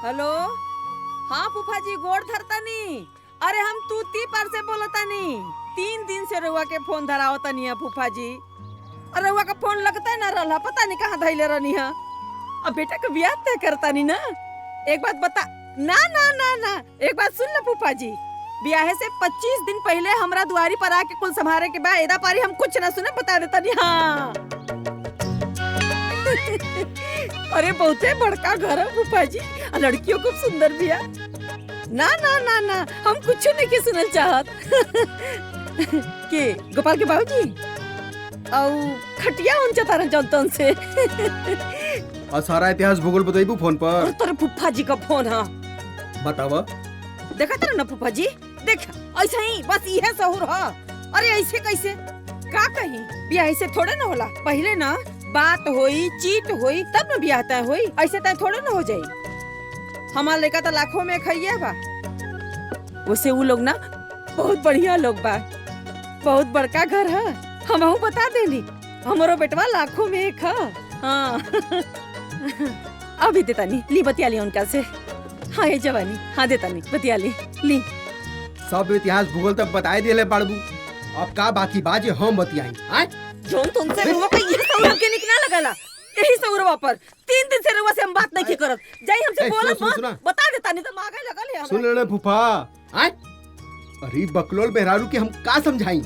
Hello. हाँ फूफा जी गोड़ धरतानी। अरे हम तूती पर से बोलतानी। 3 दिन से रउआ के फोन धरावतानी है फूफा जी। अरे रउआ का फोन लगता ना रहला, पता नहीं कहाँ धैले रहनी है। अब बेटा के ब्याह तय करतानी ना। एक बात बता ना ना ना ना एक बात सुन लो फूफा जी, ब्याह से 25 दिन पहले हमरा दुआरी पर आके कुल संभारे के बाद एदा पारी हम कुछ ना सुने बता देता नहीं। हाँ अरे बहुते बड़का घर है फूफा जी, लड़कियों खूब सुंदर भी है। ना ना ना ना हम कुछ नहीं के सुनल चाहत। के गोपाल के बाबूजी और खटिया उन चतारन जनतन से। और सारा इतिहास भूगोल बताइबू फोन पर। और तेरे फूफा जी का फोन है। बतावा। देखा तेरे ना फूफा जी, देख ऐसे ही बस यह सहूर है। अरे ऐसे कैसे का कहीं ब्याह ऐसे थोड़े ना होला। पहले ना बात होई, चीट होई, तब न ब्याह तय होई। ऐसे तय थोड़े न हो जाई। हमार लड़का तो लाखों में खइया बा। वैसे वो लोग ना बहुत बढ़िया लोग बा, बहुत बड़का घर है। हमहू बता देली हमारो बेटवा लाखों में एक है। हाँ अभी देता नहीं ली बतिया ली उनका से। हाँ ये जवानी हाँ देता नहीं बतिया ली। सब इतिहास भूगोल तक बताए दिले बाड़बू। अब का बाकी बाजे हम बतियाई। आय जोन तुमसे रुआ पे ये सौरव के निकना लगला। यही सौरवा पर 3 दिन से रुआ से हम बात नहीं करत। जाई हमसे बोलत मत, बता देता नहीं तो मांगे लगल है हमरा। सुन ले फूफा। आय अरे बकलोल बेहरारू के हम का समझाई।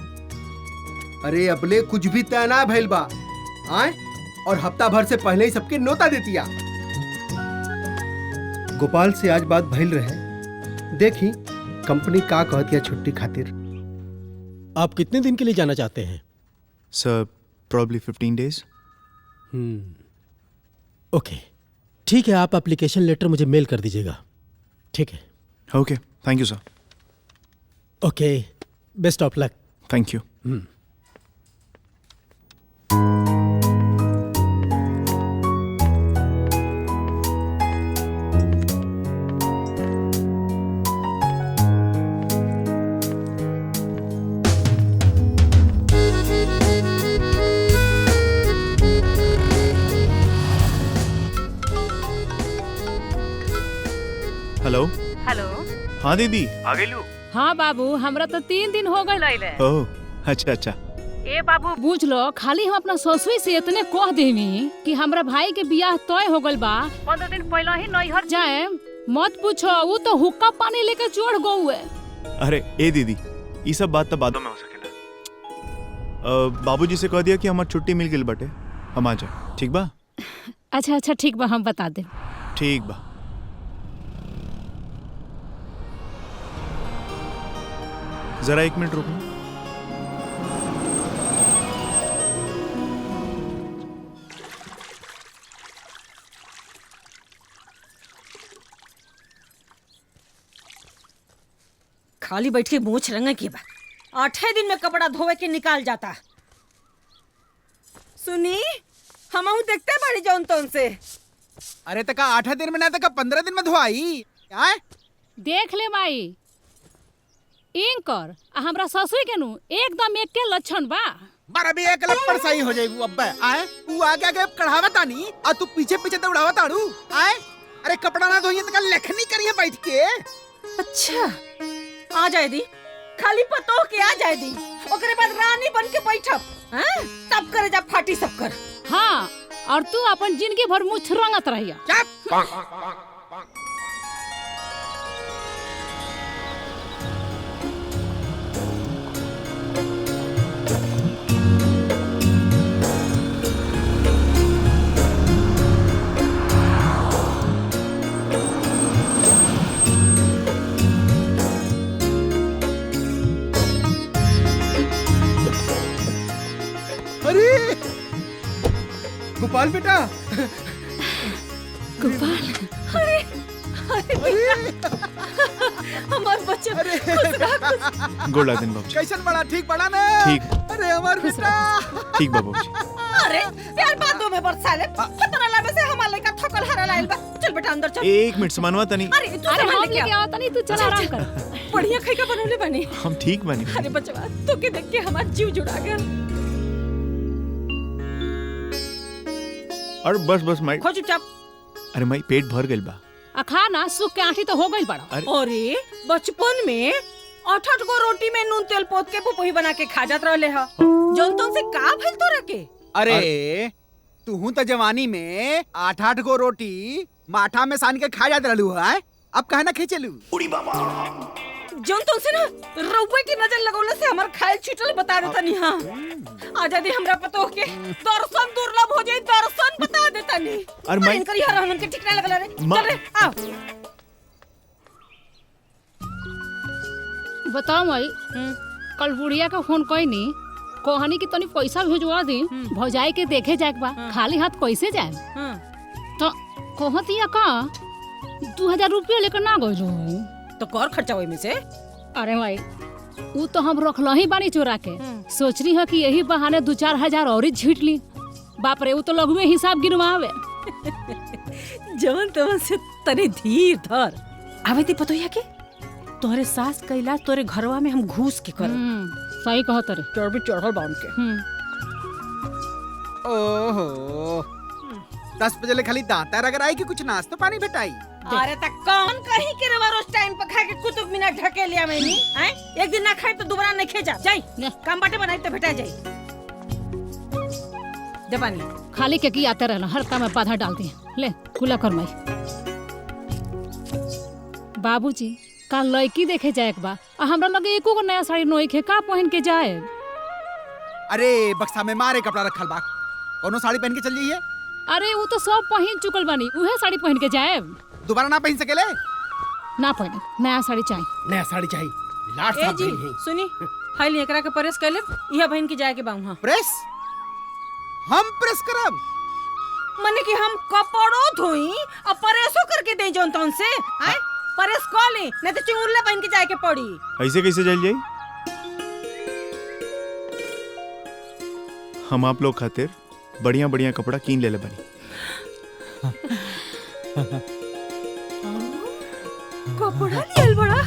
अरे अबले कुछ भी तय ना भइल बा। आय और हफ्ता भर से पहले ही सबके नोता देतिया। गोपाल से आज बात भइल रहे, देखी कंपनी का कहतिया छुट्टी खातिर। आप कितने दिन के लिए जाना चाहते हैं? सर प्रॉब्ली 15 days। ओके ठीक है, आप एप्लीकेशन लेटर मुझे मेल कर दीजिएगा। ठीक है। Okay thank you sir. Okay best of luck. Thank you. Hello hello. हाँ दीदी आ गइलू। हाँ बाबू हमरा तो 3 दिन हो गए लैले। ओह अच्छा अच्छा। ए बाबू बुझ लो, खाली हम अपना ससुरी से इतने कह देवी कि हमरा भाई के बियाह तय हो गइल बा, 15 दिन पहले ही नैहर जाए। मत पूछो, वो तो हुक्का पानी लेके चढ़ गए। अरे ए दीदी ये सब बात तो बादों में हो सकेला। बाबूजी से कह दिया कि हमार छुट्टी मिल गई बटे, हम आ जाए। ठीक बा? अच्छा अच्छा ठीक बा, हम बता दे। ठीक बा। जरा 1 मिनट रुको। खाली बैठ के मूछ रंगे की बा। 8 दिन में कपड़ा धोवे के निकाल जाता। सुनी हमहू देखते बाड़ी जौन तौन से। अरे तका 8 दिन में ना तका 15 दिन में धोआई। आय देख ले माई इनकर हमरा ससुर के नु एकदम एक के लक्षण बा। बारा भी एक लपड़ सही हो जाएगू अब्बे। आय तू आगे आगे कढ़ावा तानी और तू पीछे पीछे दौड़ावा ताड़ू। आय अरे कपड़ा ना धोइए तका लेखनी करिए बैठ के। अच्छा आ जाए दी, खाली पतो के आ जाए दी, ओकरे बाद रानी बन के बैठब। हां तब करे जा फाटी सब कर। हाँ और तू अपन जिंदगी भर मुछ रंगत रहिया। चुप। अरे गोपाल बेटा। गोपाल अरे हमार बच्चे गोड़ लागन बाबूजी। कैसन बड़ा ठीक बड़ा ना। ठीक। अरे हमार बेटा। ठीक बा बाबूजी। अरे प्यार बातों में बरसाले खतरा लागे से हमार लइका ठोकर हरा लाइल बा। चल बेटा अंदर चल। 1 मिनट समनवा तनी। अरे तू अरे सामान हम लेके लेके आ। आवत नहीं, तू चल आराम कर। बढ़िया खाई का बनौले बनी। हम ठीक बनी। अरे बचवा तो के देख के हमार जीव जुड़ा गया। और बस बस माई। खो चुपचाप। अरे माई पेट भर गइल बा। आ खा ना सुख के आठी तो हो गई बड़ा। अरे बचपन में 8 गो रोटी में नून तेल पोत के पुपही बना के खा जात रहले ह। जौन तुम से का भइल तोरा के? अरे तू तो जवानी में 8 गो रोटी माठा में सान के खा जाते रहलू है, अब कहे ना खींचलू। जौन तुम से ना रउवे की नजर लगौले से हमर खायल छीटल बता देता नी। हां आजादी हमरा पतो के दर्शन दुर्लभ हो जाई, दर्शन बता देता नी। और मैं इनकर यार हमन के ठीक ना लगला रे। चल रे आओ। बताओ मई कल बुढ़िया का फोन कई नी कोहनी की तनी पैसा भेजवा दी भौजाई के देखे जाए बा, खाली हाथ कैसे जाए? तो कहतिया का 2000 रुपया लेकर ना गई तो कर खर्चा होई में से। अरे भाई वो तो हम रखल ही बानी चोरा के, सोच रही है कि यही बहाने 2-4 हजार और झीट ली। बाप रे वो तो लगुए हिसाब गिनवावे। जवन तवन से तनी धीर धर। आवे ती पतो या के तोहरे सास का इलाज तोरे घरवा में हम घूस के कर। सही कहत रे। चढ़बी चढ़ल बाउन के। ओहो 10 बजे ले खाली दांता रगड़ाई कि कुछ नाश्ता पानी भेटाई? अरे तक कौन कहीं के रवा रोज टाइम पर खा के कुतुब मीनार ढके लिया मैंने हैं? एक दिन ना खाए तो दोबारा नहीं खे जा जाई काम बाटे बनाई तो भेटा जाई। जबानी खाली के की आते रहना हर काम में बाधा डाल दी। ले खुला कर माई। बाबूजी का लड़की देखे जाए बा, हमरा लगे एको गो नया साड़ी नोई के का पहन के जाए? अरे बक्सा में मारे कपड़ा रखल बा, कोनो साड़ी पहन के चल जाइए। अरे वो तो सब पहन चुकल बानी, उहे साड़ी पहन के जाए। दोबारा ना पहन सकेले? ना पहने, नया साड़ी चाहिए। नया साड़ी चाहिए। लाट ए साहब जी नहीं है। सुनी हाइल एकरा के प्रेस कर ले, इहा बहन के जाए के बाऊ। हां प्रेस? हम प्रेस करब? माने कि हम कपड़ो धोई और प्रेसो करके दे जोन तन से हैं? प्रेस कर ले नहीं तो चुंगुल्ला बहन के जाए के पड़ी। ऐसे कैसे चल जाई? हम आप लोग खातिर बढ़िया बढ़िया कपड़ा कीन ले बनी। कपड़ा लियल बड़ा।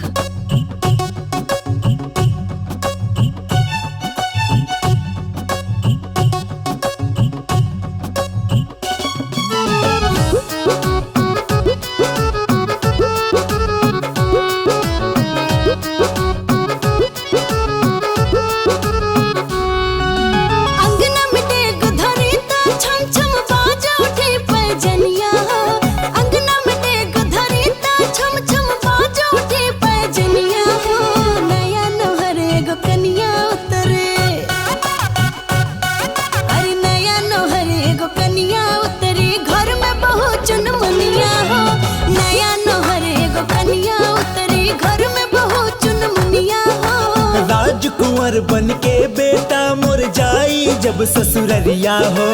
राजकुंवर बन के बेटा मुरझाई जब ससुररिया हो,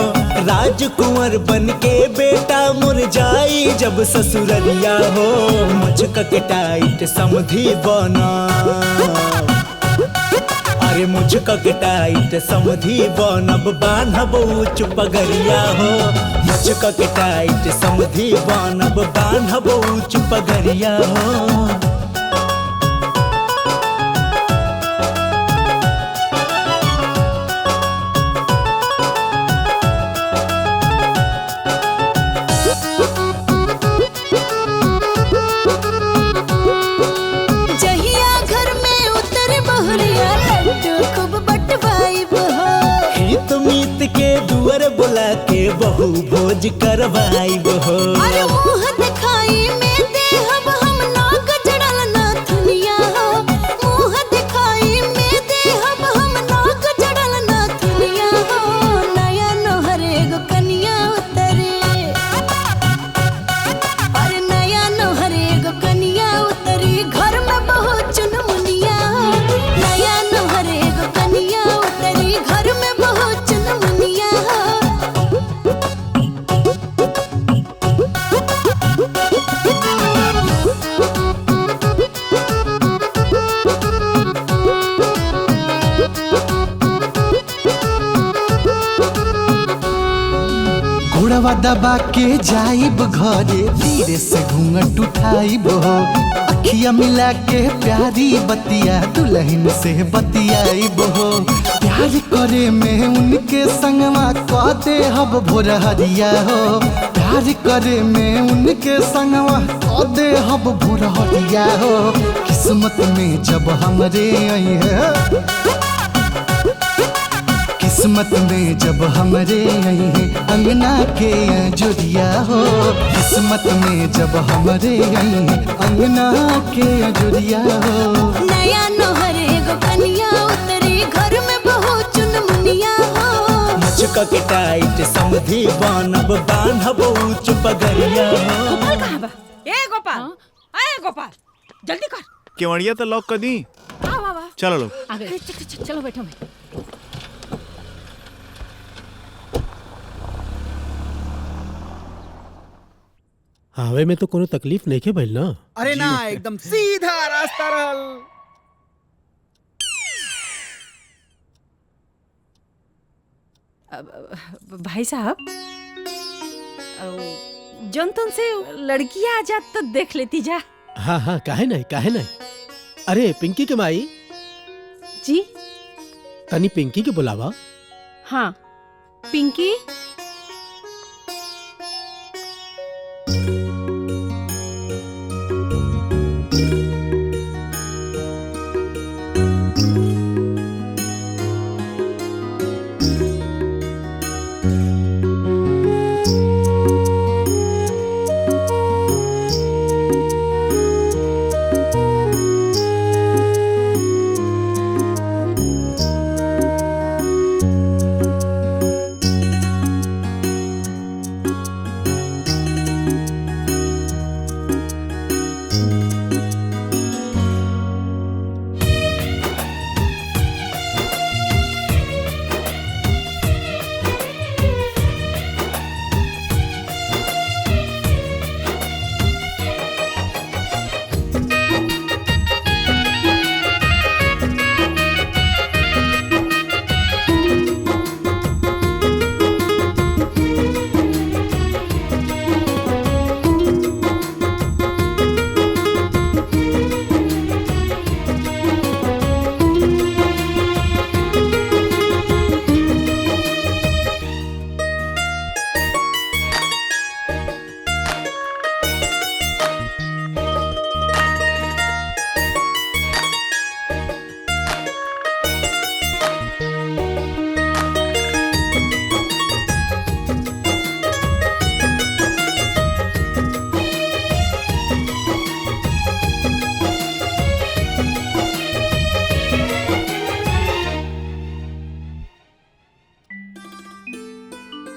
राजकुंवर बन के बेटा मुरझाई जब ससुररिया हो। मुझका के टाइट समधी बना, अरे मुझका के टाइट समधी बनब बान्हब ऊंच पगरिया हो। मुझका के टाइट समधी बनब बान्हब ऊंच पगरिया हो। के दुआर बुला के बहु भोज करवाई हो। अरे मुँह दिखाई में देहब हम नाक जड़ल नाथुनिया हो। मुँह दिखाई में देहब हम नाक जड़ल नाथुनिया हो। नया नोहरे गो कनिया उतरे, अरे नया नोहरे गो कनिया उतरी घर में बहुत चुनमुनिया। नया नोहरे गो कनिया उतरी घर में बहुत चुनमुनिया। घोड़वा दबा के जाइब घरे, धीरे से घूंघट उठाइब हो। अखिया मिला के प्यारी बतिया दुल्हन से बतियाइब हो। प्यार करे में उनके संगवा कहते हब भोर हरिया हो। प्यार करे में उनके संगवा तो दे हब भुरहरिया हो किस्मत में जब हमरे आई है किस्मत में जब हमरे आई है अंगना के अजुरिया हो किस्मत में जब हमरे आई है अंगना के अजुरिया हो नया नोहर एगो कनिया उतरी घर में बहू चुनमुनिया हो मुझका के टाइट समधी बानब बांधब ऊंच पगरिया हो गोपाल कहाँ बा? ए गोपाल, अरे गोपाल, जल्दी कर। केवड़िया तो लॉक कर दी। वाह चलो लोग। आ गए चलो बैठो भाई। हावे में तो कोनो तकलीफ नहीं के भइल ना? अरे ना एकदम सीधा रास्ता रहल। भाई साहब, जौन से लड़कियां आ जात तो देख लेती जा। हाँ काहे नहीं। अरे पिंकी के माई जी तनी पिंकी के बुलावा। हाँ पिंकी,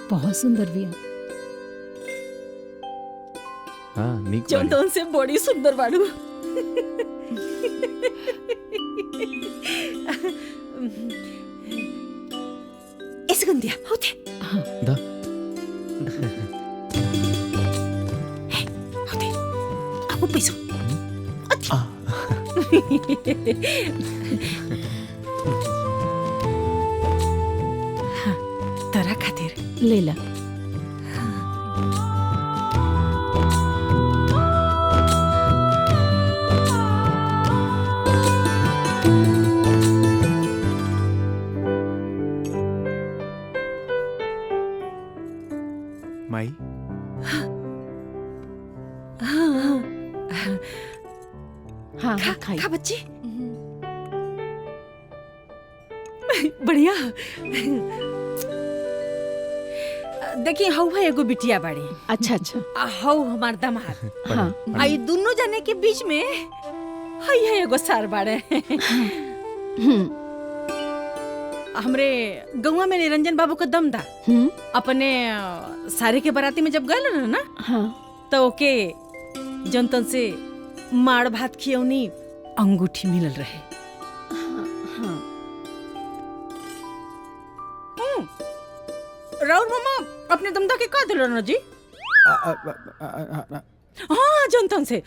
बहुत सुंदर बिया। हाँ नीक जौन से बड़ी सुंदर बाड़ू। ऐसे गंदिया होते। दा होते। आपको पैसा। तोरा खातिर ले ला। माई हाँ खा खाई। खा बच्ची। बढ़िया। देखिए हऊ है एगो बिटिया बाड़ी। अच्छा अच्छा। हऊ हमार दामाद। हाँ आई दोनों जने के बीच में हई है एगो सार बाड़े। हमरे गौवा में निरंजन बाबू का दमदा अपने सारे के बराती में जब गए ना हाँ तो ओके जनतन से माड़ भात खियौनी अंगूठी मिलल रहे। हाँ राउर मामा अपने दमदा के का दिल ना जी? हाँ जनतन से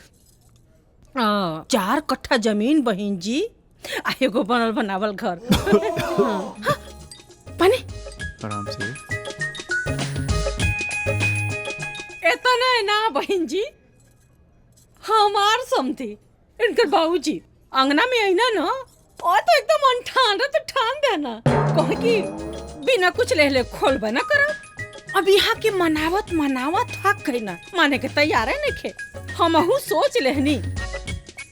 4 कट्ठा जमीन बहिन जी आ एगो बनल बनावल घर। हाँ, पानी आराम से। इतना है ना बहन जी, हमार समझी इनकर बाबूजी अंगना में आई ना और तो एकदम अनठान तो ठान देना कहे कि बिना कुछ ले खोल बना करा अब यहाँ के मनावत मनावत थक गई ना, माने के तैयार है नइखे। हमहू सोच लेहनी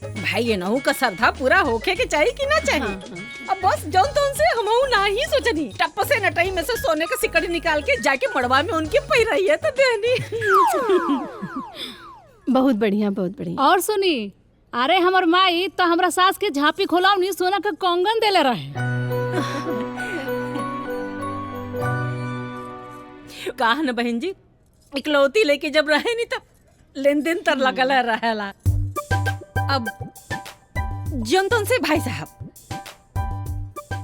भाई ये नहू का श्रद्धा पूरा होके के चाहिए कि ना चाहिए। अब बस जौन तौन से हमहू ना ही सोचनी, टप्प से नटई में से सोने का सिकड़ी निकाल के जाके मड़वा में उनकी पहिराई है तो देनी। बहुत बढ़िया बहुत बढ़िया। और सुनी, अरे हमर माई तो हमरा सास के झांपी खोलावनी सोना का कंगन देले रहे। कहा न बहन जी, इकलौती लेके जब रहे नहीं तब लेन देन तर लगल रहेला। अब जनतन से भाई साहब,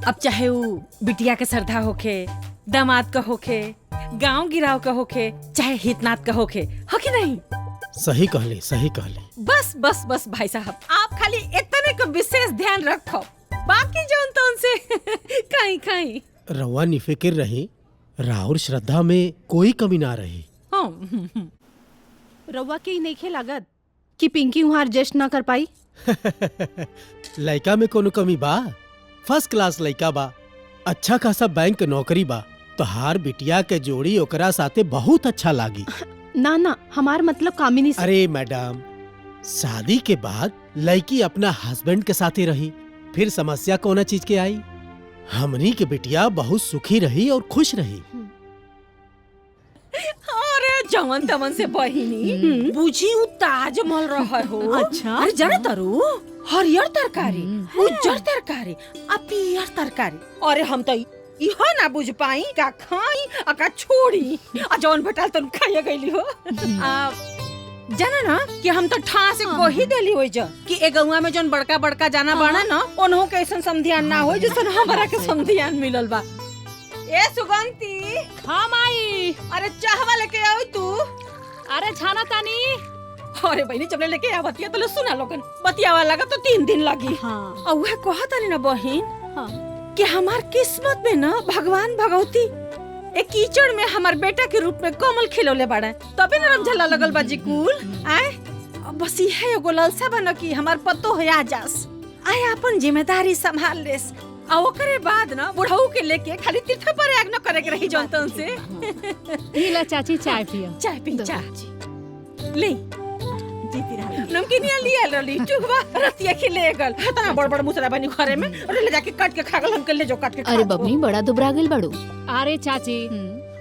अब चाहे वो बिटिया के श्रद्धा होखे, दामाद का होखे, गांव गिराव का होखे, चाहे हितनाथ का होखे, हो कि नहीं? सही कहली, सही कहली। बस बस बस भाई साहब, आप खाली इतने का विशेष ध्यान रखो, बाकी जनतन से कहीं कहीं रवा निफिकिर रही, राहुल श्रद्धा में कोई कमी ना रही। रउआ के ही नइखे लागत कि पिंकी वहाँ एडजस्ट ना कर पाई? लड़का में कोनो कमी बा? फर्स्ट क्लास लड़का बा, अच्छा खासा बैंक के नौकरी बा, तो हार बिटिया के जोड़ी ओकरा साथे बहुत अच्छा लागी। ना ना, हमार मतलब कामिनी से। अरे मैडम, शादी के बाद लड़की अपना हस्बैंड के साथे रही, फिर समस्या कोना चीज के आई? हमनी के बिटिया बहुत सुखी रही और खुश रही। अरे जवन तवन से बहिनी बुझी उ ताजमहल रहा हो। अच्छा। अरे जाने तारू, हरियर तरकारी, उज्जर तरकारी, आ पियर तरकारी। अरे हम तो इहो ना बुझ पाई का खाई आ का छोड़ी, आ जवन भटाल तन खाइए गईली हो। जाना ना कि हम तो ठा से गोही देली होई जा कि ए गौवा में जौन बड़का बड़का जाना बाड़ा ना, ओनहु के ऐसन समधियान ना होई जैसन हमरा के समधियान मिलल बा। ए सुगंती, हाँ माई। अरे चाहवा लेके आओ तू। अरे छाना तानी। अरे बहनी जब लेके आवतिया तो सुना लोगन, बतियावा लगा तो 3 दिन लगी। हाँ। और वह कहा तानी ना बहन, हाँ। कि हमार किस्मत में ना भगवान भगवती एक कीचड़ में हमार बेटा के रूप में कमल खिलौले बाड़ा, तबे ना रमझला लगल बाजी कुल। आए बस यही एगो लालसा बन कि हमार पतो हो आ जास, आए अपन जिम्मेदारी संभाल लेस, आ ओकरे बाद ना बुढ़ऊ के लेके खाली तीर्थ पर याग न करे के रही जनतन से। ला चाची चाय पियो। चाय पी चाय ले नमकीनिया लिया रली चुगवा रतिया खिले गल तना बड़ बड़ मुसरा बनी घरे में, और ले जाके काट के खा गल, हमके ले जो काट के खा। अरे बबनी बड़ा दुबरा गइल बाड़ू। अरे चाची,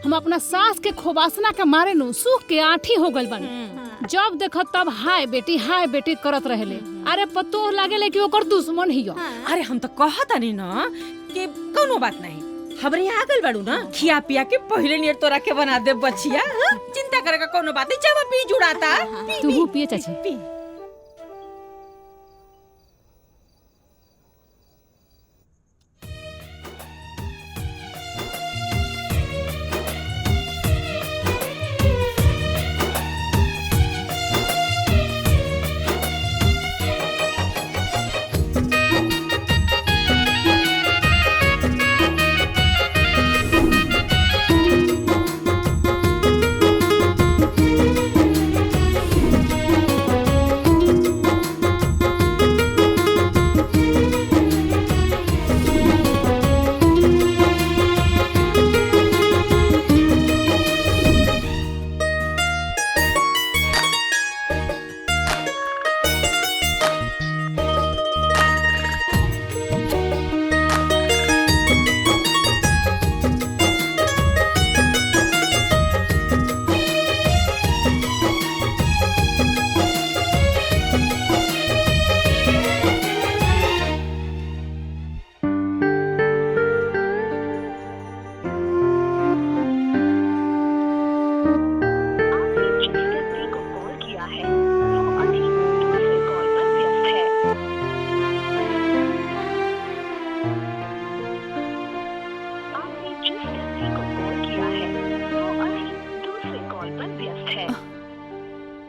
हम अपना सास के खोबासना के मारे नु सूख के आठी हो गइल बानी। जब देखो तब हाय बेटी करत रहेले। अरे पतो लागेले कि ओकर दुश्मन हियो। अरे हम तो कहतानी ना कि कोनो बात नहीं, हमरे आ गइल बाड़ू ना, खिया पिया के पहले नियर तोरा के बना दे बचिया। चिंता करे का कोनो बात नहीं, जब पी जुड़ाता तू पिए चाची। पी।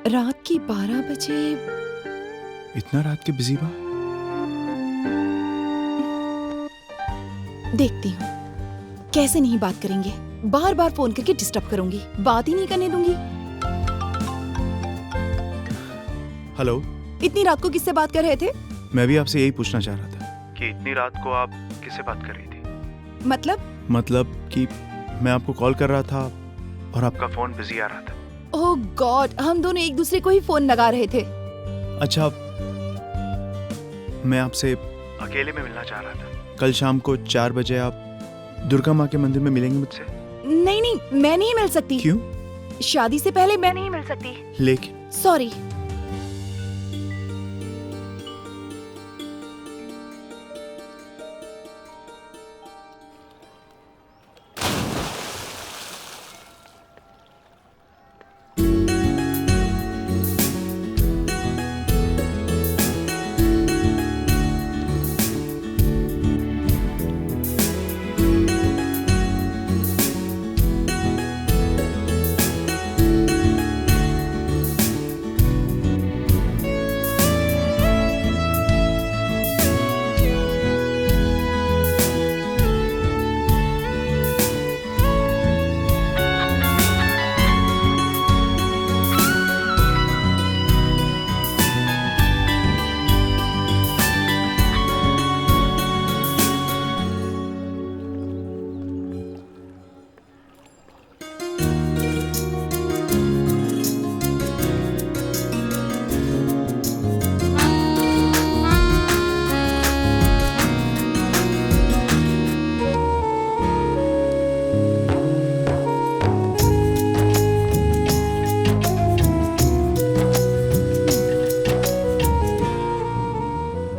रात की 12 बजे। इतना रात के बिजी बा? देखती हूँ कैसे नहीं बात करेंगे, बार बार फोन करके डिस्टर्ब करूंगी, बात ही नहीं करने दूंगी। हेलो, इतनी रात को किससे बात कर रहे थे? मैं भी आपसे यही पूछना चाह रहा था कि इतनी रात को आप किससे बात कर रही थी? मतलब कि मैं आपको कॉल कर रहा था और आपका फोन बिजी आ रहा था। ओह गॉड, हम दोनों एक दूसरे को ही फोन लगा रहे थे। अच्छा, मैं आपसे अकेले में मिलना चाह रहा था। कल शाम को 4 बजे आप दुर्गा माँ के मंदिर में मिलेंगे मुझसे? नहीं नहीं, मैं नहीं मिल सकती। क्यों? शादी से पहले मैं नहीं मिल सकती। लेकिन सॉरी।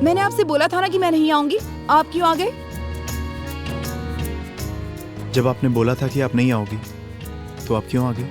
मैंने आपसे बोला था ना कि मैं नहीं आऊंगी, आप क्यों आ गए? जब आपने बोला था कि आप नहीं आओगी, तो आप क्यों आ गए?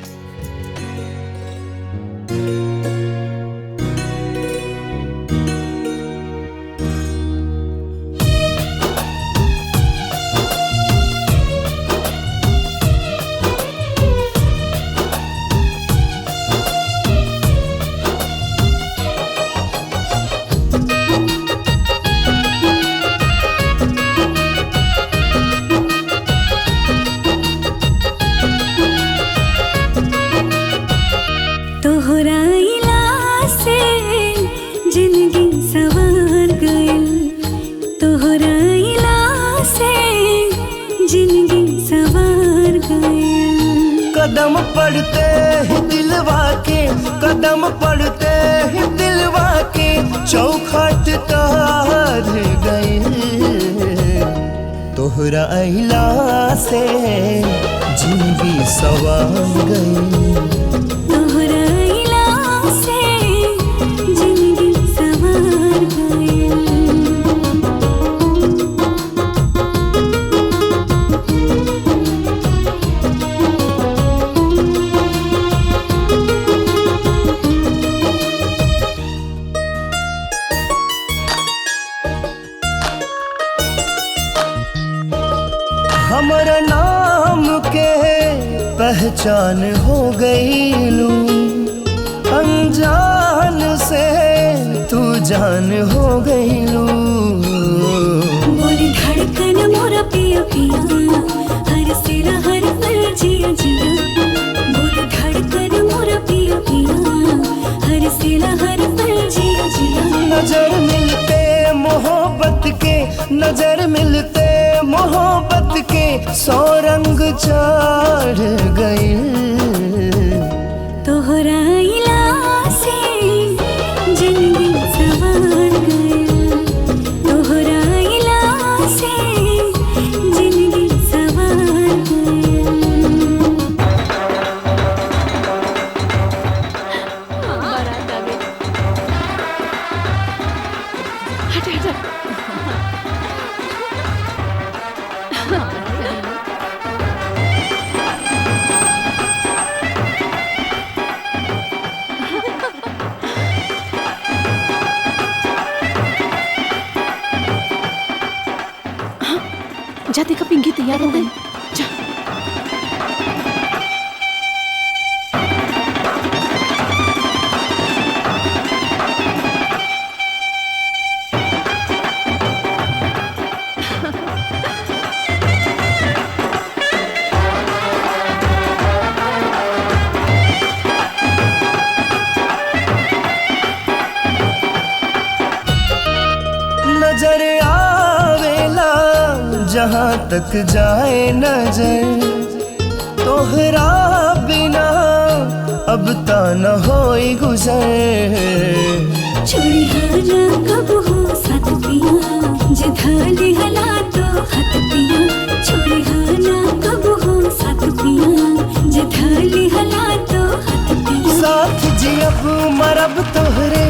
कदम पड़ते ही दिलवा के, कदम पड़ते ही दिलवा के चौखट तार गए। तोहरा अहिला से जिंदगी सवार गई। तोहरा अहिला से जिंदगी सवार गई। हमारा नाम के पहचान हो गई लू, अनजान से तू जान हो गई लू। बोली धड़कन मोरा पिया पिया, हर सिरा हर पल जिया जिया। बोली धड़कन मोरा पिया पिया, हर सिरा हर पल जिया जिया। नजर मिलते मोहब्बत के, नजर मिलते मोहब्बत के 100 रंग चढ़ गए। तोहरा अहिला से जिंदगी सवार गई। तोहरा अहिला से जिंदगी सवार गई। बारात आ गई। हट हट। जा देखा, पिंकी तैयार हो गई। जा। नजर आवेला जहाँ तक जाए नजर, तो तोहरा बिना अब ता न होई गुजर। छोड़ी हाना कब हो साथ पिया जिधाली हला तो हाथ पिया। छोड़ी हाना कब हो साथ पिया जिधाली हला तो हाथ पिया। साथ जी अब मरब तोहरे,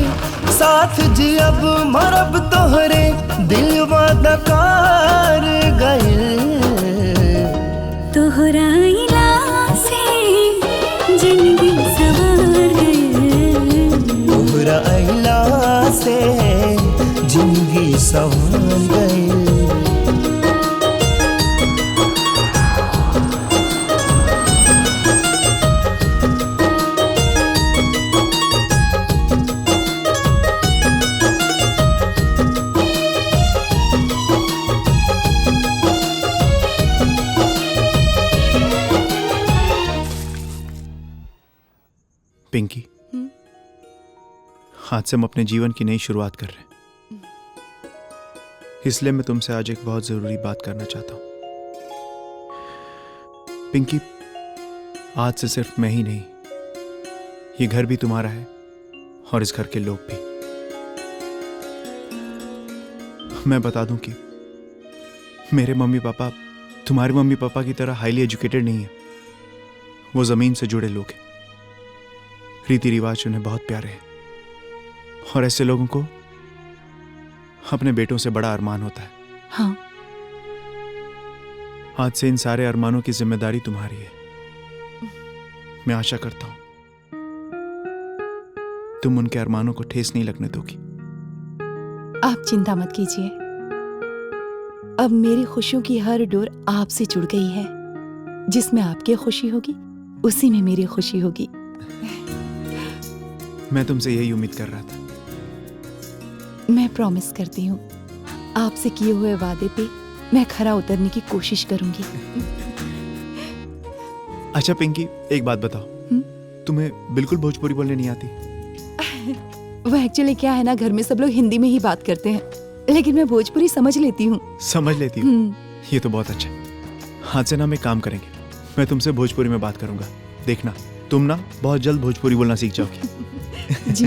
साथ जी अब मरब तोहरे, दिलवा नकार गए। तोहरा इला से जिंदगी सवार गए। तोहरा अइला से जिंदगी संवर गए। पिंकी, आज से हम अपने जीवन की नई शुरुआत कर रहे हैं, इसलिए मैं तुमसे आज एक बहुत जरूरी बात करना चाहता हूं। पिंकी, आज से सिर्फ मैं ही नहीं, ये घर भी तुम्हारा है और इस घर के लोग भी। मैं बता दूं कि मेरे मम्मी पापा तुम्हारे मम्मी पापा की तरह हाईली एजुकेटेड नहीं है। वो जमीन से जुड़े लोग हैं, रीति रिवाज उन्हें बहुत प्यारे हैं, और ऐसे लोगों को अपने बेटों से बड़ा अरमान होता है। हाँ। आज से इन सारे अरमानों की जिम्मेदारी तुम्हारी है। मैं आशा करता हूं तुम उनके अरमानों को ठेस नहीं लगने दोगी। आप चिंता मत कीजिए, अब मेरी खुशियों की हर डोर आपसे जुड़ गई है। जिसमें आपकी खुशी होगी उसी में मेरी खुशी होगी। मैं तुमसे यही उम्मीद कर रहा था। मैं प्रॉमिस करती हूँ, आपसे किए हुए वादे पे मैं खरा उतरने की कोशिश करूंगी। अच्छा पिंकी, एक बात बताओ, तुम्हें बिल्कुल भोजपुरी बोलने नहीं आती? वो एक्चुअली क्या है ना, घर में सब लोग हिंदी में ही बात करते हैं, लेकिन मैं भोजपुरी समझ लेती हूँ। समझ लेती हूँ? ये तो बहुत अच्छा है। आज से ना हम एक काम करेंगे, मैं तुमसे भोजपुरी में बात करूंगा। देखना, तुम ना बहुत जल्द भोजपुरी बोलना सीख जाओगी। जी।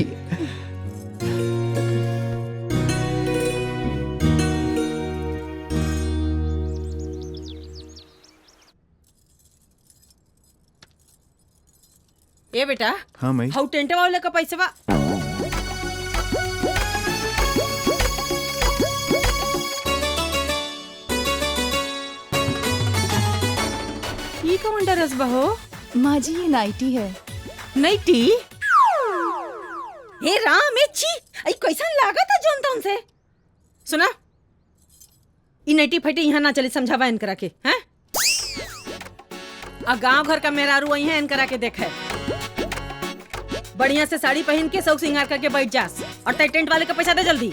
ए बेटा, हाँ मई, हाउ टेंट वाले का पैसा बा? ये कौन डरस बा हो? माँ जी, ये नाइटी है। नाइटी? हे राम, ए छी, आई कैसा लागा था जोन तोन से? सुना, ई नाइटी फटी यहाँ ना चली, समझावा इन करा के, हैं? आ गांव घर का मेहरारू आई है, इन करा के देखे। बढ़िया से साड़ी पहन के सौख सिंगार करके बैठ जास, और टेंट वाले का पैसा दे जल्दी।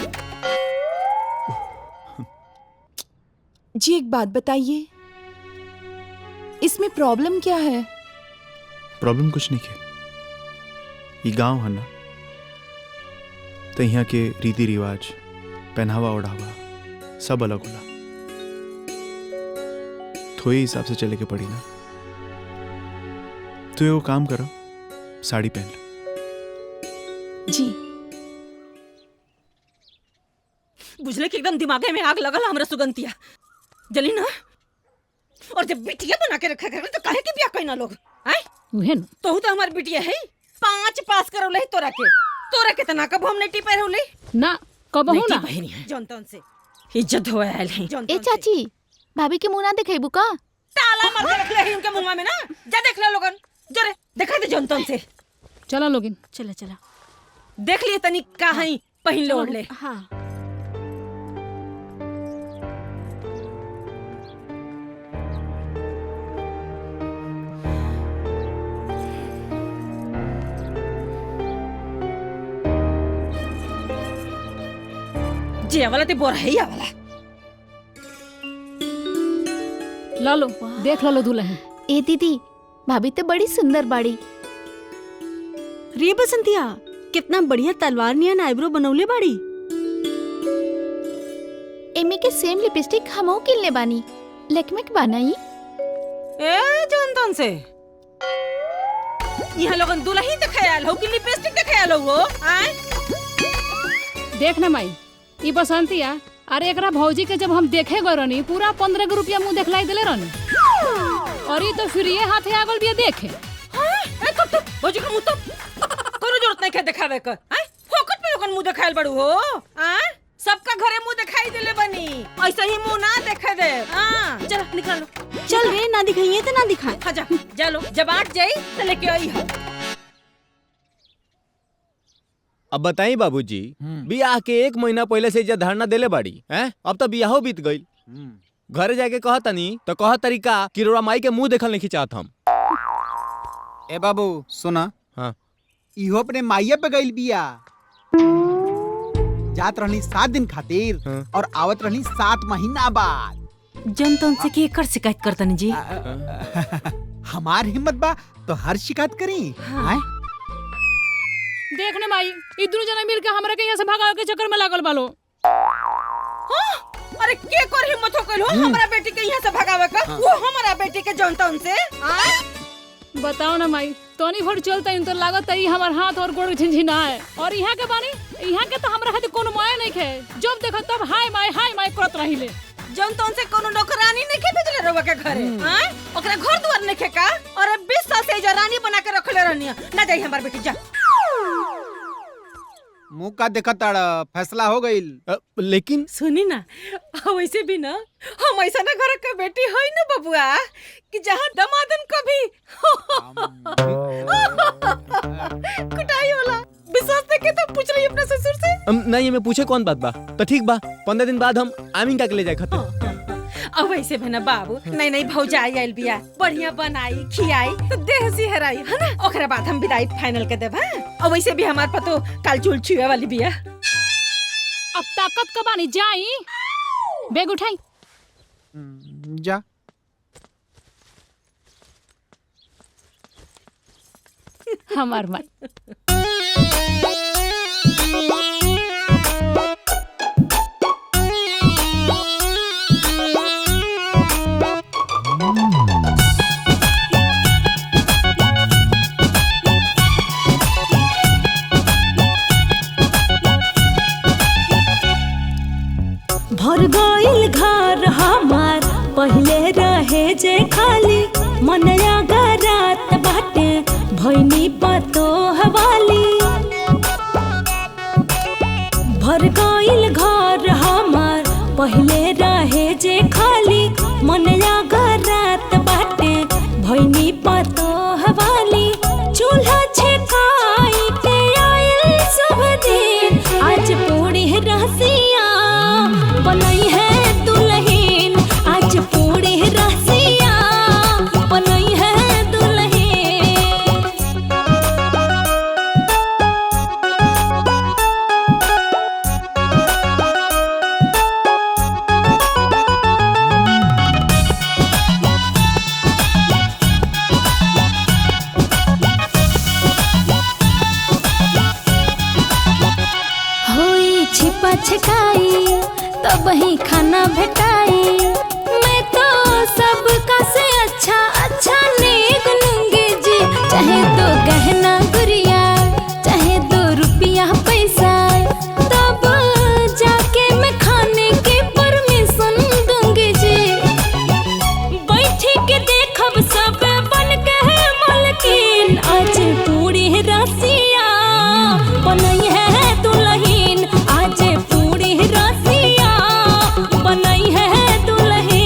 जी एक बात बताइए, इसमें प्रॉब्लम क्या है? प्रॉब्लम कुछ नहीं है। ये गांव है ना, तो यहाँ के रीति रिवाज, पहनावा ओढ़ावा सब अलग होला, थोड़े हिसाब से चले के पड़ी ना। तो ये काम करो, साड़ी पहन लो। जी। बुझले कि एकदम दिमागे में आग लगल हमरा सुगंतिया, जली ना। और जब बिटिया बना के रखा कर तो काहे के ब्याह कइना लोग, हैं? उहे न। तोहू तो हमार बिटिया है, 5 पास करौले है तोरा के तना कब हम नेटी पहिरौले ना, कबहू ना। पहिनी है जनतन से इज्जत होए आयल है जनतन। ए चाची, भाभी के मुंह ना दिखाइबू का? ताला मार के रखले है उनके मुंह में ना, जा देख ले लोगन, जरे दिखा दे जनतन से। चला लोगिन, चला चला देख लिए तनी का है पहिन ले ओढ़ ले। हाँ। जे वाला ते बोरा है या वाला। ला लो, देख लो दुल्हन। ए दीदी, भाभी तो बड़ी सुंदर बाड़ी। रे बसंतिया, कितना बढ़िया तलवार नियन आईब्रो बनौले बाड़ी। एमी के सेम लिपस्टिक हमो किनले बानी, लेकमेक बनाई। ए जनतन से यहाँ लोगन दुल्ही देखे आयल हो कि लिपस्टिक देखे आयल हो? आए देख ना माई ई बसंतिया, अरे एकरा भौजी के जब हम देखे गए रहनी पूरा 15 रुपया मुंह देखलाई देले रहनी, और ये तो फिर ये हाथे आगल भी देखे। तो भौजी का मुंह तो कोनो जरूरत नहीं है दिखावे के। आए फोकट पे लोगन मुंह देखायल बड़ू हो? आए सबका घरे मुंह दिखाई देले बनी, ऐसे ही मुंह ना देखे दे। हां चल निकालो। चल रे, ना दिखाइए तो ना दिखाए। हाँ जा जा लो, जब आट जाई तो लेके आई है। अब बताई बाबूजी, बियाह के 1 महीना पहले से इज्जत धारणा देले बाड़ी हैं, अब तो बियाहो बीत गई। घरे जाके कहतनी तो कह तरीका कि रोरा माई के मुंह देखल नहीं चाहत हम। ए बाबू सुना, हाँ इहो अपने माइया पे गइल बिया। जात रहनी 7 दिन खातिर और आवत रहनी 7 महीना बाद। जनतन से के कर शिकायत करतनी जी? हमार हिम्मत बा तो हर शिकायत करी। हाँ। देखने माई ई दोनों जना मिल के हमरा के यहाँ से भगावे के चक्कर में लागल बालो। अरे के कर हिम्मत हो कलो हमरा बेटी के यहाँ से भगावे का? वो हमारा बेटी के जनतन से। बताओ ना माई, तोनी भर चलता इन तो लागत है हमार हाथ और गोड़ झिनझिना है, और यहाँ के बानी यहाँ के तो हमरा खातिर कोनो माया नहीं है। जब देखो तब हाय माय करत रहिले। जनतन से कोनो नौकरानी नहीं के भेजले रवा के घरे? हां ओकरा घर दुआर नहीं के का? और 20 साल से रानी बना के रखले रहनी ना। जाई हमार बेटी जा। मुंह का देखा ताड़ा, फैसला हो गई। लेकिन सुनी ना, वैसे भी ना हम ऐसा ना घर के बेटी है ना बबुआ कि जहाँ दमादन कभी कुटाई होला। विश्वास देखे तो पूछ रही अपने ससुर से। नहीं मैं पूछे कौन बात बा, तो ठीक बा 15 दिन बाद हम आमीन का के ले जाए खतर। अब वैसे भी ना बाबू, नहीं भौजाई आइल बिया, बढ़िया बनाई खियाई तो देह सिहराई है ना, ओकरा बाद हम विदाई फाइनल कर देब। और वैसे भी हमार पतो काल चूल छुए वाली बिया। अब ताकत का बानी जाई, बैग उठाई जा। हमार माई भर गइल घर हमार, पहले रहे जे खाली, मनया गरात बाटे भैनी पतो हवाली। भर गइल घर हमार, पहले रहे जे खाली, मनया गरात बाटे भैनी पतो हवाली। चूल्हा छेकाई के आइल शुभ दिन, आज पूरी रसिया बनई है दुल्हन, आज पूरी रसिया बनई है दुल्हन। होई छिपा छिकाई तब ही खाना भेटाई। मैं तो सबका से अच्छा नेक लूंगी जी, चाहे तो गहना गुड़िया, चाहे 2 रुपया पैसा, तब जाके मैं खाने की परमिशन दूंगी जी। बैठी के देखब सब बन के मलकिन, आज पूरी रसिया बनई है दुल्हन, आज पूरी रसिया बनई है दुल्हन।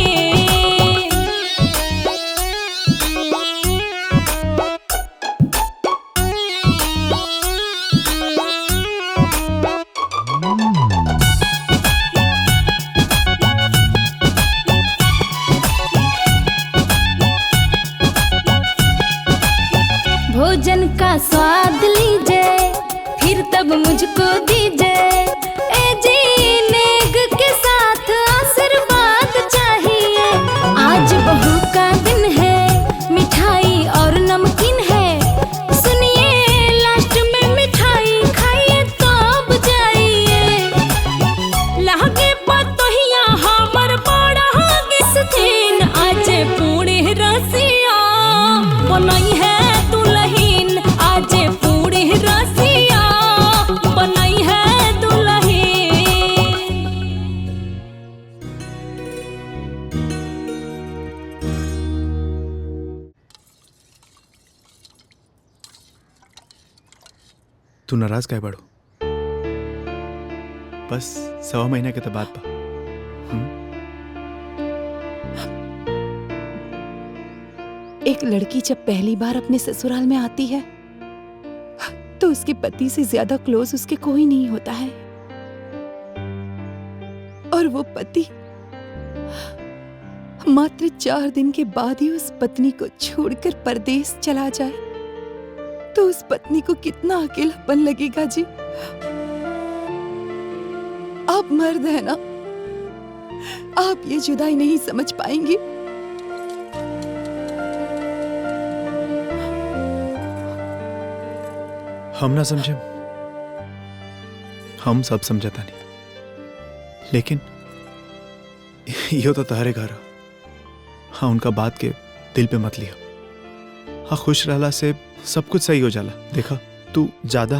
भोजन का स्वाद लीजिए, फिर तब मुझको दीजिए। ए जी नेग के साथ आशीर्वाद चाहिए, आज बहू का दिन है, मिठाई और नमकीन है। सुनिए लास्ट में मिठाई खाइए तब जाइए। लागे पतोहिया हमर बड़ा किस्तीन, आज पूरी रसिया बनई है दुल्हन, तू नाराज काहे बाड़ू? बस 1.25 महीना के तो बात बा। एक लड़की जब पहली बार अपने ससुराल में आती है तो उसके पति से ज्यादा क्लोज उसके कोई नहीं होता है, और वो पति मात्र 4 दिन के बाद ही उस पत्नी को छोड़कर परदेश चला जाए तो उस पत्नी को कितना अकेलापन लगेगा जी। आप मर्द है ना, आप ये जुदाई नहीं समझ पाएंगे। हम ना समझे, हम सब समझता नहीं, लेकिन यो तो तारे घर। हाँ, उनका बात के दिल पे मत लिया। हाँ, खुश रहला से सब कुछ सही हो जाला। देखा, तू ज्यादा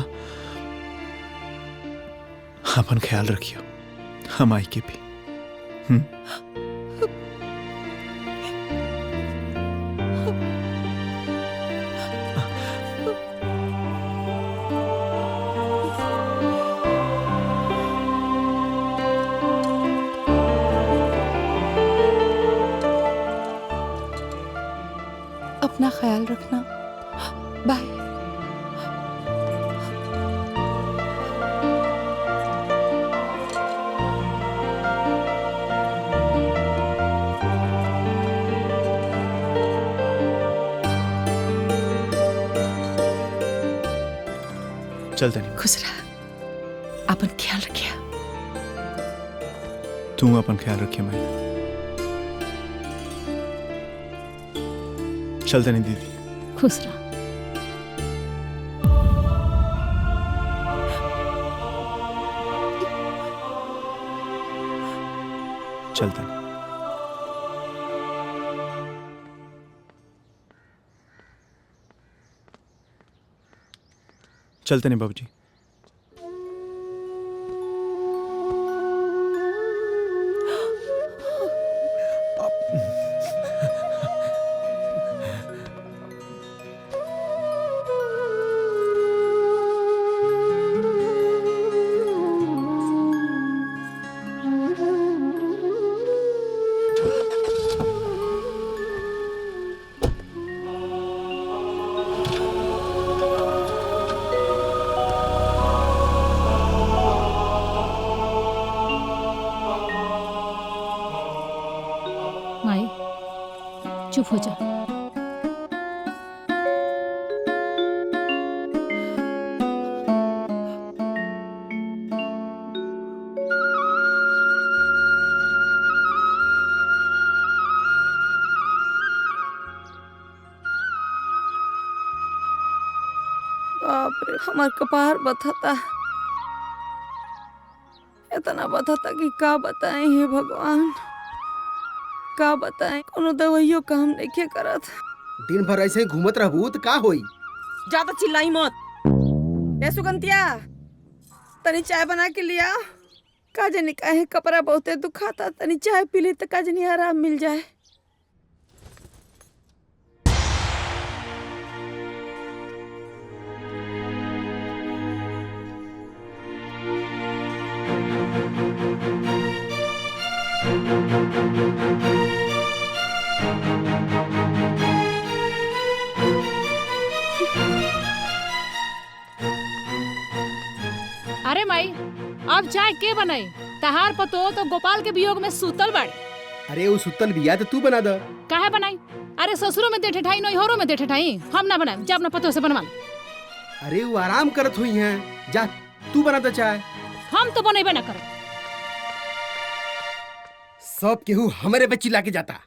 अपन ख्याल रखियो, हम आई के भी। अपना ख्याल रखना। बाय। चलते नहीं। खुश रहा, अपन ख्याल रखिया। तू अपन ख्याल रखिए मैं। चलते नहीं दीदी। खुश रहा। चलते नहीं। चलते नहीं बाबूजी। माई चुप हो जा। बाप रे, हमार कपार बथता, इतना बथता कि का बताएं हे भगवान, का बताएं। कोनो दवाइयों काम नहीं करत। दिन भर ऐसे ही घूमत रहबू तो का होई? ज्यादा चिल्लाई मत। ए सुगंतिया, तनी चाय बना के लिया। का जाने काहे कपड़ा बहुते दुखाता, तनी चाय पी ली तो का जाने आराम मिल जाए। अरे माई, अब चाय के बनाई? तहार पतो तो गोपाल के वियोग में सूतल बाड़ी। अरे वो सुतल बिया तो तू बना दे। काहे बनाई? अरे ससुरो में देठे ठाई, नैहरो में देठे ठाई। हम ना बनाए, जा अपना पतो से बनवा ले। अरे वो आराम करत हुई हैं, जा तू बना दे चाय। हम तो बनेबे ना करब। सब केहू हमारे पे चिल्ला के जाता।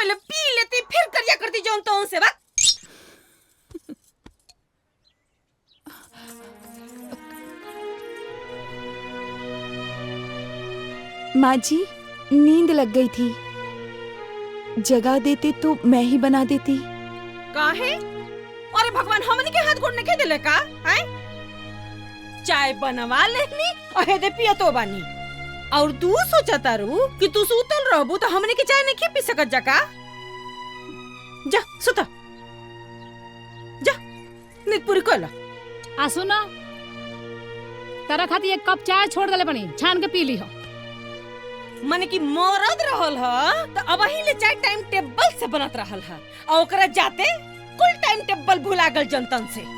पहले पी लेती फिर करिया करती जौन तो से बात। माँ जी नींद लग गई थी, जगा देते तो मैं ही बना देती। काहे? अरे भगवान हमनी के हाथ गोड़ नहीं दिले का? हैं? चाय बनवा लेनी और हेदे पिया तो बानी और तू सोचा तारू कि तू सुतल रहबू तो हमनी के चाय नहीं पी सकत जा का? जा सुता जा नींद पूरी कर ला। आ सुना, तारा खाती एक कप चाय छोड़ देले बनी, छान के पी ली हो। माने कि मरद रहल ह तो अब ही ले चाय टाइम टेबल से बनत रहल ह और ओकरा जाते कुल टाइम टेबल भुला गल जनतन से।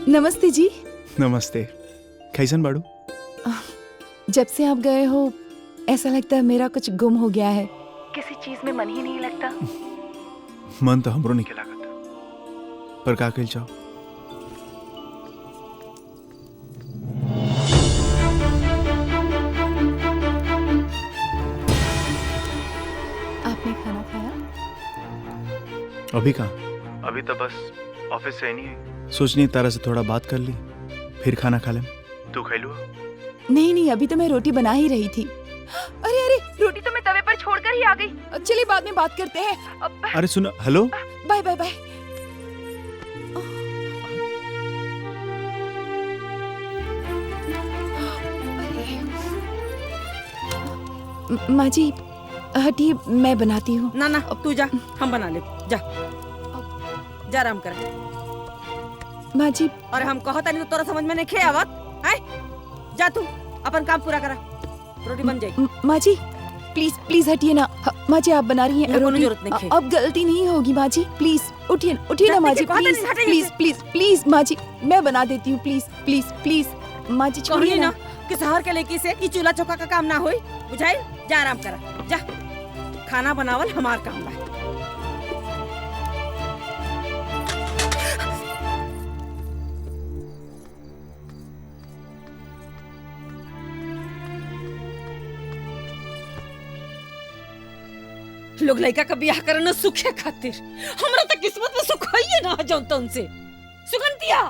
नमस्ते जी। नमस्ते, कैसन बाड़ू? जब से आप गए हो ऐसा लगता है मेरा कुछ गुम हो गया है, किसी चीज में मन ही नहीं लगता। मन तो हमरो नहीं लागत, पर का कइल जाओ। आपने खाना खाया? अभी कहाँ? अभी तो बस ऑफिस से नहीं है, सोचनी तारा से थोड़ा बात कर ली फिर खाना खा लें। तू खा लू? नहीं नहीं, अभी तो मैं रोटी बना ही रही थी। अरे अरे, रोटी तो मैं तवे पर छोड़कर ही आ गई। चलिए बाद में बात करते हैं। अरे सुनो, हेलो, बाय बाय बाय। माँ जी हटिए, मैं बनाती हूँ। ना ना तू जा, हम बना ले। जा जा आराम कर। माँ जी और हम कहता नहीं तो तोरा समझ में नहीं खे आवत है? जा तू अपन काम पूरा करा, रोटी बन जाएगी। माँ जी प्लीज प्लीज हटिए ना। माँ जी आप बना रही हैं कोनो रोटी, जरूरत नहीं है। अब गलती नहीं होगी माँ जी, प्लीज उठिए उठिए ना माँ जी, कहते प्लीज नहीं, हटिए प्लीज से। प्लीज प्लीज माँ जी मैं बना देती हूँ, प्लीज प्लीज प्लीज माँ जी छोड़िए कहली ना। ना कि शहर के लड़की से कि चूल्हा चौका का काम ना होई, बुझाई? जा आराम करा, जा खाना बनावल हमार काम बा। लोग लड़का का ब्याह करना सुखे खातिर, हमरा तो किस्मत में सुख है ना जौन तौन से। सुगंधिया,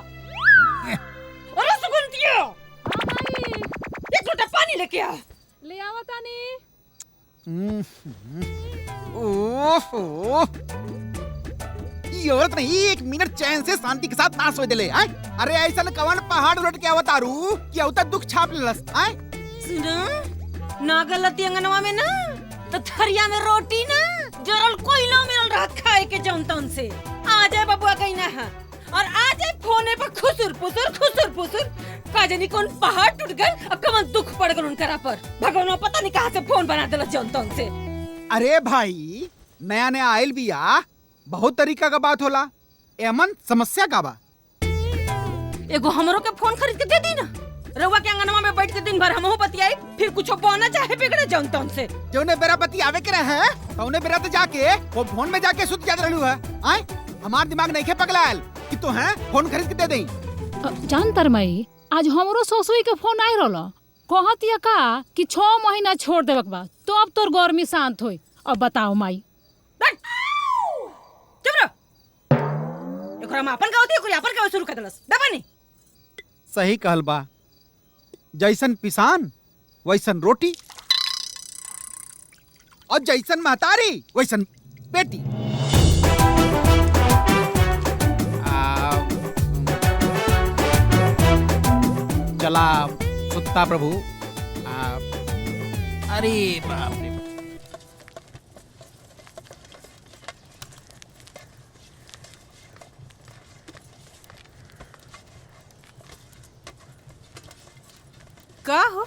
अरे सुगंधिया, एक लोटा पानी लेके आ। ले आवा तानी। ओहो, ये औरत नहीं एक मिनट चैन से शांति के साथ ना सोए दिले। अरे ऐसा कवन पहाड़ उलट के अवतारू कि अवता दुख छाप लेलस। सुना ना गलती अंगनवा में ना तो थरिया में रोटी ना जरल कोयला मिलल रहत खाए के जौन तौन से। आ जाए बबुआ कहीं ना है और आ जाए फोने पर खुसुर पुसुर का जानी कौन पहाड़ टूट गए अब कमन दुख पड़ गल उनकरा पर। भगवान पता नहीं कहाँ से फोन बना दिला जौन तौन से। अरे भाई नया नया आयल बिया, बहुत तरीका का बात होला, एमन समस्या का बा? एगो हमरो के फोन खरीद के दे दी ना, रउआ के अंगनवा में बैठ के दिन भर हमहू बतियाई, फिर कुछो बोना चाहे बिगड़े जौन तौन से। जौने बेरा बतियावे के रहे तौने बेरा तो जाके वो फोन में जाके सुत जात रहलू है। हमार दिमाग नहीं खे पगलायल कि तो है फोन खरीद के दे देई। जान तरमाई आज हमरो ससुई के फोन आई रहल, कहतिया का कि 6 महीना छोड़ देबक बा तो अब तोर गर्मी शांत होई। अब बताओ माई। चुप रह, एकरा में अपन का होती है, कोई अपन का शुरू कर देलस। दबानी सही कहल बा, जैसन पिसान वैसन रोटी और जैसन महतारी वैसन बेटी। साला कुत्ता प्रभु। अरे बाप रे। का हो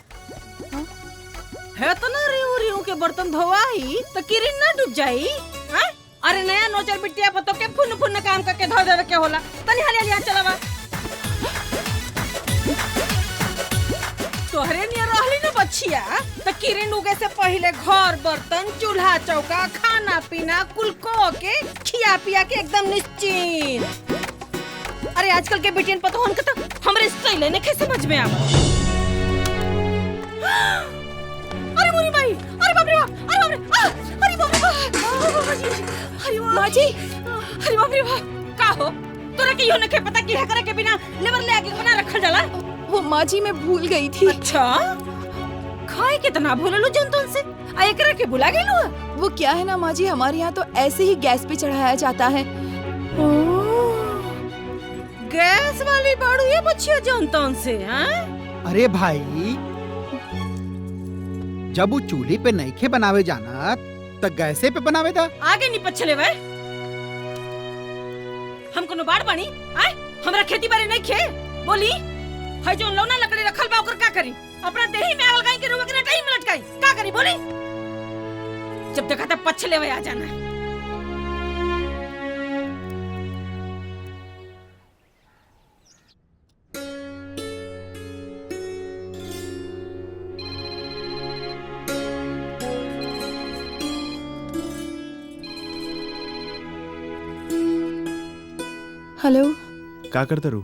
है तो ना रियू रियू के बर्तन धोवाई तो किरिन ना डूब जाई। हैं? अरे नया नोचर बिटिया पतो के फुन फुन काम करके धो देवे के होला। तनी हालिया लिया चलावा। तोहरे नियर रहली ना बच्चिया तो किरिन उगे से पहले घर बर्तन चूल्हा चौका खाना पीना कुल को के खिया पिया के एकदम निश्चिंत। अरे आजकल के बेटियन पतो हन के तो हमरे स्टाइल है ने कैसे समझ में आवा। अरे मोरी भाई, अरे बाप रे बाप, अरे बाप रे, अरे बाप रे बाप, अरे माँ जी, अरे बाप रे बाप, का हो? तोरा के यो नखे पता कि है करे के बिना लेबर ले आके बना रखल जाला? वो माँ जी मैं भूल गई थी। अच्छा, खाए कितना भूललू जंतुन से? आ एकरा के भुला गेलू? वो क्या है ना माँ जी, हमारे यहाँ तो ऐसे ही गैस पे चढ़ाया जाता है। गैस वाली बाड़ू ये बच्चिया जंतुन से, हैं? अरे भाई, जब वो चूल्हे पे नईखे बनावे जाना तो गैसे पे बनावे दा। आगे नहीं पछले वे। हम कोनो बाड़ बानी? आए? हमरा खेती बाड़ी नहीं खे? बोली? है जो लौना लकड़ी रखल बा ओकर का करी? अपना देही में आग लगाई के रुआ के टाइम में लटकाई। का करी बोली? जब देखा तब पछले वे आ जाना। हेलो, क्या करता रू?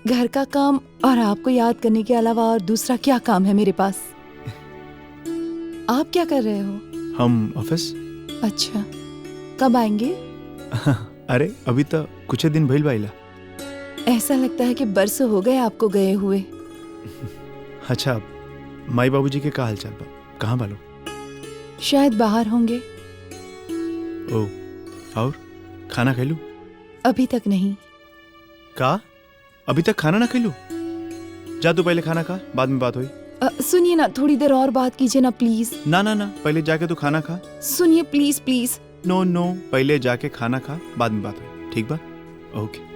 घर का काम और आपको याद करने के अलावा और दूसरा क्या काम है मेरे पास? आप क्या कर रहे हो? हम ऑफिस। अच्छा, कब आएंगे? अरे अभी तो कुछ दिन भइल बाइला। ऐसा लगता है कि बरसों हो गए आपको गए हुए। अच्छा, माई बाबूजी के का हाल चाल बा? कहाँ बालो? शायद बाहर होंगे। ओ, और खाना खैलू? अभी तक नहीं। का? अभी तक खाना ना खैलू? जा तू पहले खाना खा, बाद में बात हुई। सुनिए ना, थोड़ी देर और बात कीजिए ना प्लीज। ना ना ना, पहले जाके तू खाना खा। सुनिए प्लीज प्लीज। नो नो, पहले जाके खाना खा, बाद में बात हुई, ठीक बा? ओके।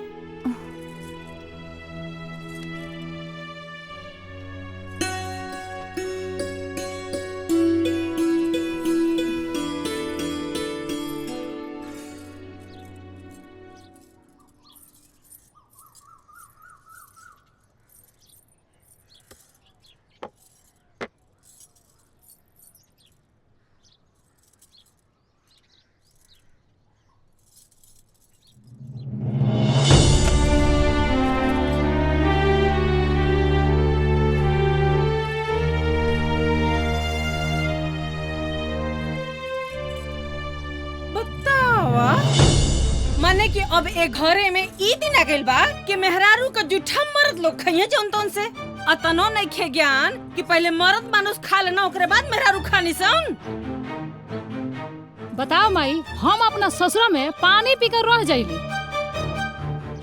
माने कि अब ए घरे में ई दिन आ गइल बा कि मेहरारू का जूठा मर्द लोग खाइए जौन से अतनो नहीं खे ज्ञान कि पहले मर्द मानुस खा लेना ओकरे बाद मेहरारू खानी सन। बताओ माई, हम अपना ससुरा में पानी पीकर रह जाइली,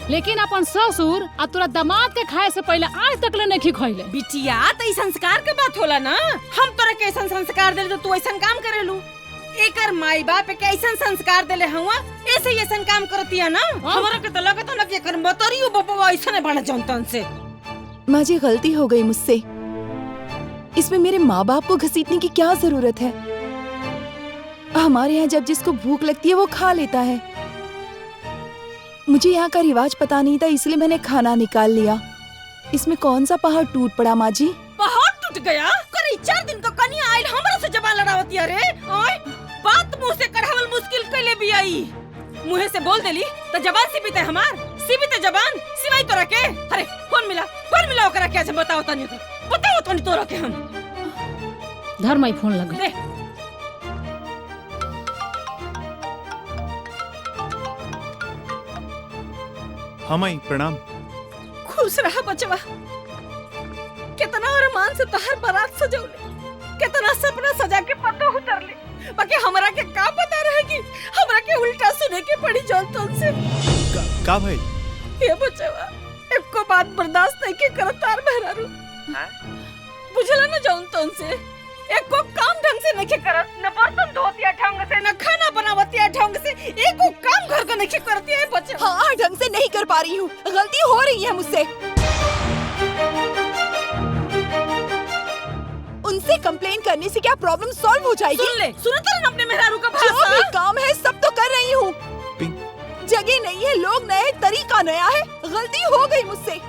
लेकिन अपन ससुर आ तोरा दामाद के खाए से पहले आज तक ले नहीं खइले। बिटिया तो ई संस्कार के बात होला ना। हम तोरा के ऐसा संस्कार देले जो तू ऐसा काम करेलू। एकर माई बाप के ऐसा संस्कार देले हुआ ऐसे ऐसा काम करतिया ना। हमरा के तो लगत ना कि एकर मतरियो बपवा ऐसा ने बना जंतन से। माँ जी, गलती हो गई मुझसे। इसमें मेरे माँ बाप को घसीटने की क्या जरूरत है? हमारे यहाँ जब जिसको भूख लगती है वो खा लेता है। मुझे यहाँ का रिवाज पता नहीं था, इसलिए मैंने खाना निकाल लिया। इसमें कौन सा पहाड़ टूट पड़ा माँ जी? पहाड़ टूट गया? करे 4 दिन का कन्या आइल हमरा से जबान लड़ावती रे। ओए बात मुंह से कढ़ावल मुश्किल कैले भी आई। मुंह से बोल देली तो जबान सिबिते हमार सिबिते जबान सिवाई तोरा के। अरे फोन मिला ओकरा के। अच्छा बताओ तनी तोरा के हम धर्माई फोन लगा दे। हाँ माई, प्रणाम। खुश रहा बचवा। कितना अरमान से तहर बारात सजौले, कितना सपना सजा के पतो उतरले। बाकी हमरा के का पता रहे कि हमरा के उल्टा सुने के पड़ी जौन से। का भाई? ये बचवा एको बात बर्दाश्त नहीं के करतार मेहरारू। बुझला न जाऊन तो उनसे एक को काम ढंग से नहीं करत, न बर्तन धोतिया ढंग से, न खाना बनावतिया ढंग से, एक को काम घर का नहीं करती है बच्चे। हाँ, ढंग से नहीं कर पा रही हूँ, गलती हो रही है मुझसे। उनसे कंप्लेन करने से क्या प्रॉब्लम सॉल्व हो जाएगी? सुन ले, सुनो तो अपने मेहरारू का जो भाषा। भी काम है सब तो कर रही हूँ। जगह नहीं है, लोग नए, तरीका नया है, गलती हो गई मुझसे।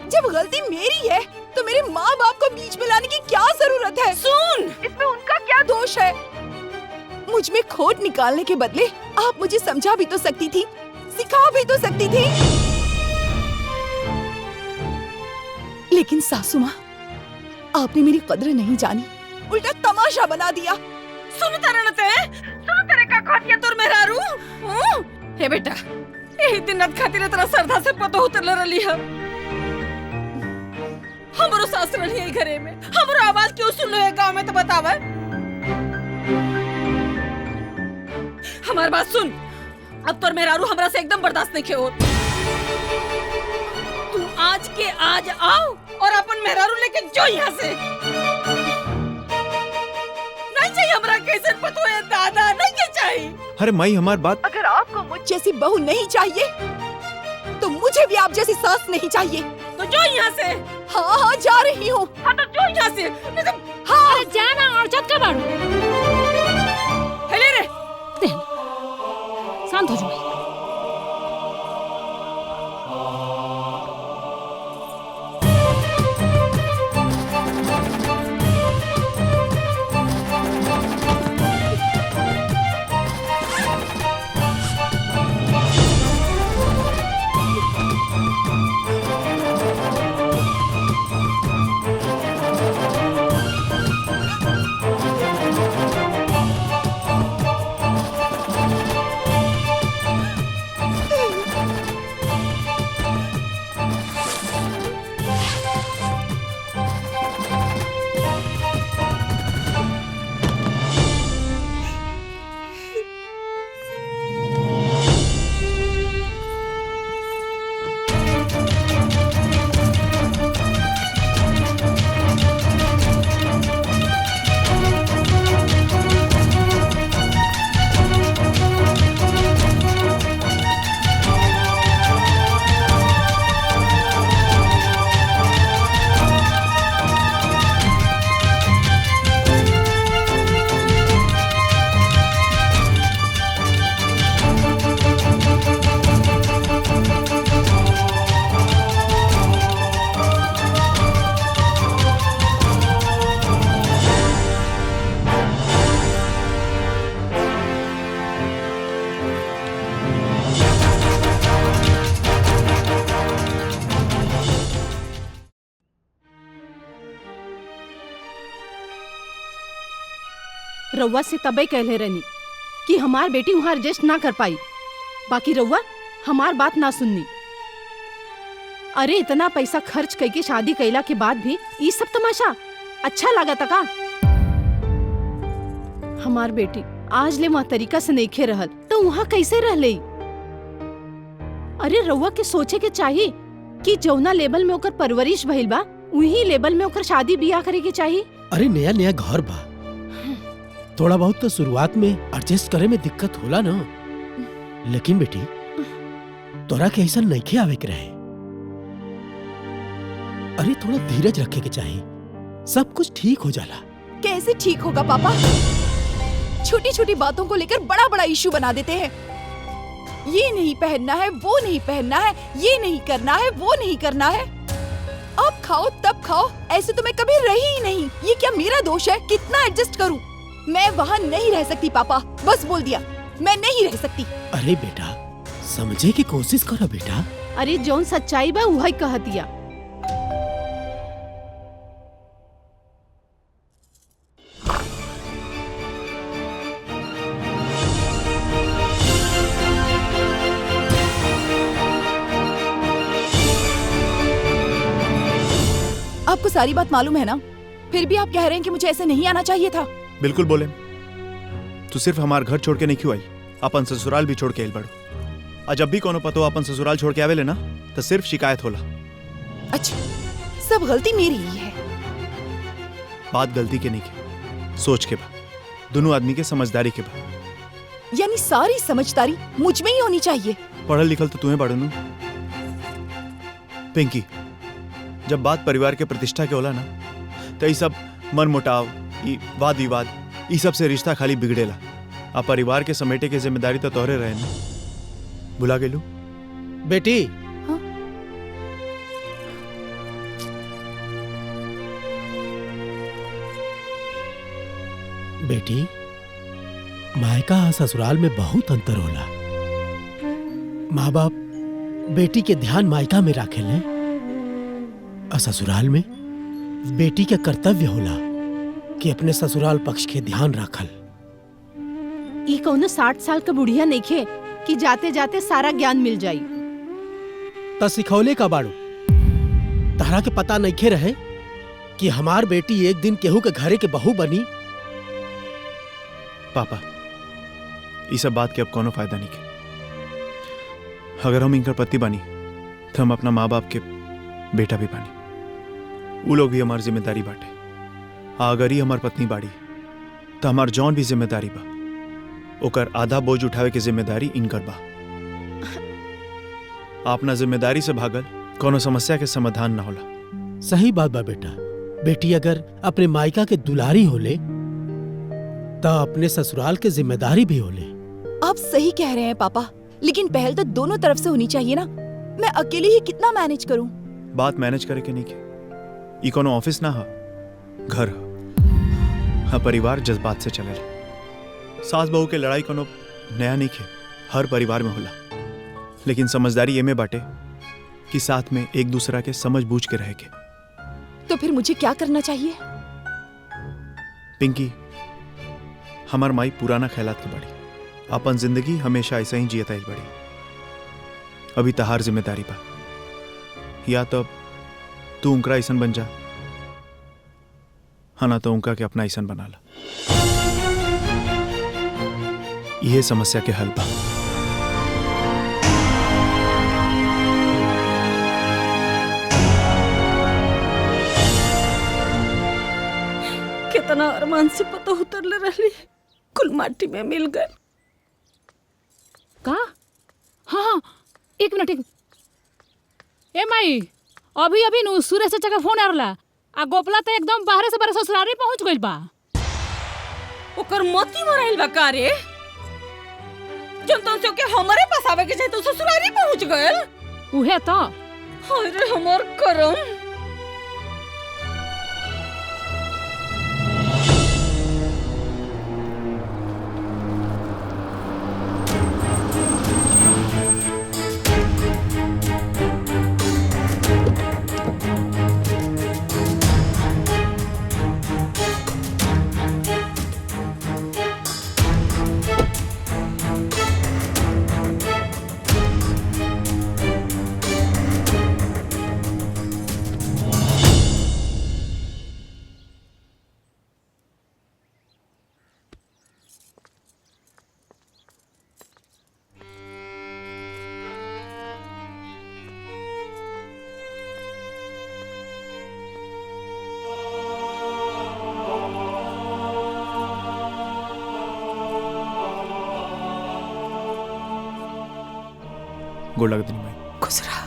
जब गलती मेरी है तो मेरे माँ बाप को बीच में लाने की क्या जरूरत है? सुन, इसमें उनका क्या दोष है? मुझ में खोट निकालने के बदले आप मुझे समझा भी तो सकती थी, सिखा भी तो सकती थी। लेकिन सासू माँ, आपने मेरी कद्र नहीं जानी, उल्टा तमाशा बना दिया। सुन तेरे का खोटिया तोर मेहरारू। हे बेटा, यही दिन रात खातिर तेरा सरधा से पतो उतर रही है। हमरो सास रही है घरे में, हमरो आवाज क्यों सुन लो है गांव में तो बतावा। हमार बात सुन, अब तोर मेहरारू हमरा से एकदम बर्दाश्त नहीं हो। तू आज के आज आओ और अपन मेहरारू लेके जो यहाँ से। नहीं चाहिए हमरा कैसे पतो है दादा, नहीं चाहिए। अरे माई, हमारी बात। अगर आपको मुझ जैसी बहू नहीं चाहिए तो मुझे भी आप जैसी सास नहीं चाहिए। तो जो यहाँ से। हाँ हाँ, जा रही हूँ। हाँ तो जो यहाँ से। हाँ, अरे जाना और चट का बाड़ू। हेले रे, शांत हो जाओ। रउआ से तबे कहले रहनी कि हमार बेटी वहाँ एडजस्ट ना कर पाई, बाकी रउआ हमार बात ना सुननी। अरे इतना पैसा खर्च करके शादी कैला के बाद भी ये सब तमाशा अच्छा लगा था का? हमार बेटी आज ले वहाँ तरीका से नहीं खे रहल तो वहाँ कैसे रह ले? अरे रउआ के सोचे के चाहिए कि जौना लेवल में ओकर परवरिश भइल बा वही लेवल में ओकर शादी बियाह करे के चाहिए। अरे नया नया घर बा, थोड़ा बहुत तो शुरुआत में एडजस्ट करे में दिक्कत होला ना। लेकिन बेटी तोरा के ऐसा नहीं आवे के रहे। अरे थोड़ा धीरज रखे के चाहिए, सब कुछ ठीक हो जाला। कैसे ठीक होगा पापा? छोटी छोटी बातों को लेकर बड़ा बड़ा इशू बना देते हैं। ये नहीं पहनना है, वो नहीं पहनना है, ये नहीं करना है, वो नहीं करना है। अब खाओ तब खाओ, ऐसे तो मैं कभी रही ही नहीं। ये क्या मेरा दोष है? कितना एडजस्ट करूं? मैं वहाँ नहीं रह सकती पापा, बस बोल दिया, मैं नहीं रह सकती। अरे बेटा समझे की कोशिश करो बेटा। अरे जौन सच्चाई बा वही कह दिया। आपको सारी बात मालूम है ना, फिर भी आप कह रहे हैं कि मुझे ऐसे नहीं आना चाहिए था। बिल्कुल बोले, तू सिर्फ हमार घर छोड़ के नहीं क्यों आई, अपन ससुराल भी छोड़ के आइल बड़ो। आज जब भी कोनो पतो अपन ससुराल छोड़ के आवे ले ना तो सिर्फ शिकायत होला। अच्छा सब गलती मेरी ही है। बात गलती के नहीं के, सोच के बा, दोनों आदमी के समझदारी के बा। यानी सारी समझदारी मुझ में ही होनी चाहिए। पढ़ल लिखल तो तुम्हें बाड़ू नु। पिंकी, जब बात परिवार के प्रतिष्ठा के होला ना, तो ये सब मन मुटाव, ई वाद विवाद, ई सब से रिश्ता खाली बिगड़ेला। आ परिवार के समेटे के जिम्मेदारी तो तोहरे रहे ना, भुला गेलू? बेटी, बेटी, मायका और ससुराल में बहुत अंतर होला। माँ बाप बेटी के ध्यान मायका में राखेले और ससुराल में बेटी के कर्तव्य होला कि अपने ससुराल पक्ष के ध्यान राखल। ई कौनो 60 साल का बुढ़िया नइखे कि जाते जाते सारा ज्ञान मिल जाई। त सिखौले का बाड़ू, तारा के पता नइखे रहे कि हमार बेटी एक दिन केहू के घरे के बहू बनी। पापा, ये सब बात के अब कोनो फायदा नहीं के। अगर हम इनकर पति बनी तो हम अपना माँ बाप के बेटा भी बनी। वो लोग भी हमारी जिम्मेदारी बाटे। अगर ही हमार पत्नी बाड़ी तो हमार जौन भी जिम्मेदारी बा, ओकर आधा बोझ उठावे के जिम्मेदारी इनकर बा। अपना जिम्मेदारी से भागल कोनो समस्या के समाधान ना होला। सही बात बा बेटा। बेटी अगर अपने मायका के दुलारी होले तो अपने ससुराल के जिम्मेदारी भी होले। आप सही कह रहे हैं पापा, लेकिन पहल तो दोनों तरफ से होनी चाहिए ना। मैं अकेले ही कितना मैनेज करूं? बात मैनेज करे के नहीं के। ई कोनो ऑफिस ना हा, घर हा। परिवार जज्बात से चलेला। सास बहू के लड़ाई कोनो नया नहीं के, हर परिवार में होला। लेकिन समझदारी ये में बाटे कि साथ में एक दूसरा के समझ बूझ के रह के। तो फिर मुझे क्या करना चाहिए? पिंकी, हमार माई पुराना ख्यालात के बड़ी, अपन जिंदगी हमेशा ऐसा ही जियता बड़ी। अभी तहार जिम्मेदारी बा, या तो तू उनका ऐसन बन जा, हाँ ना तो उनका के अपना ऐसन बना ला। यह समस्या के हल बा। कितना अरमान से पता उतरले रहली, कुल माटी में मिल गए। का? हाँ, एक मिनट। ए माई, अभी अभी नु सूर्य से चका फोन आरला आ गोपला तो एकदम बाहर से बाहर ससुरारी पहुंच गइल बा। ओकर मोती मराइल बा का रे? जब तो के हमारे पास आवे के चाहे तो ससुरारी पहुंच गइल। उहे तो। अरे हमर करम। गोड़ लग दिन भाई। खुश रहा।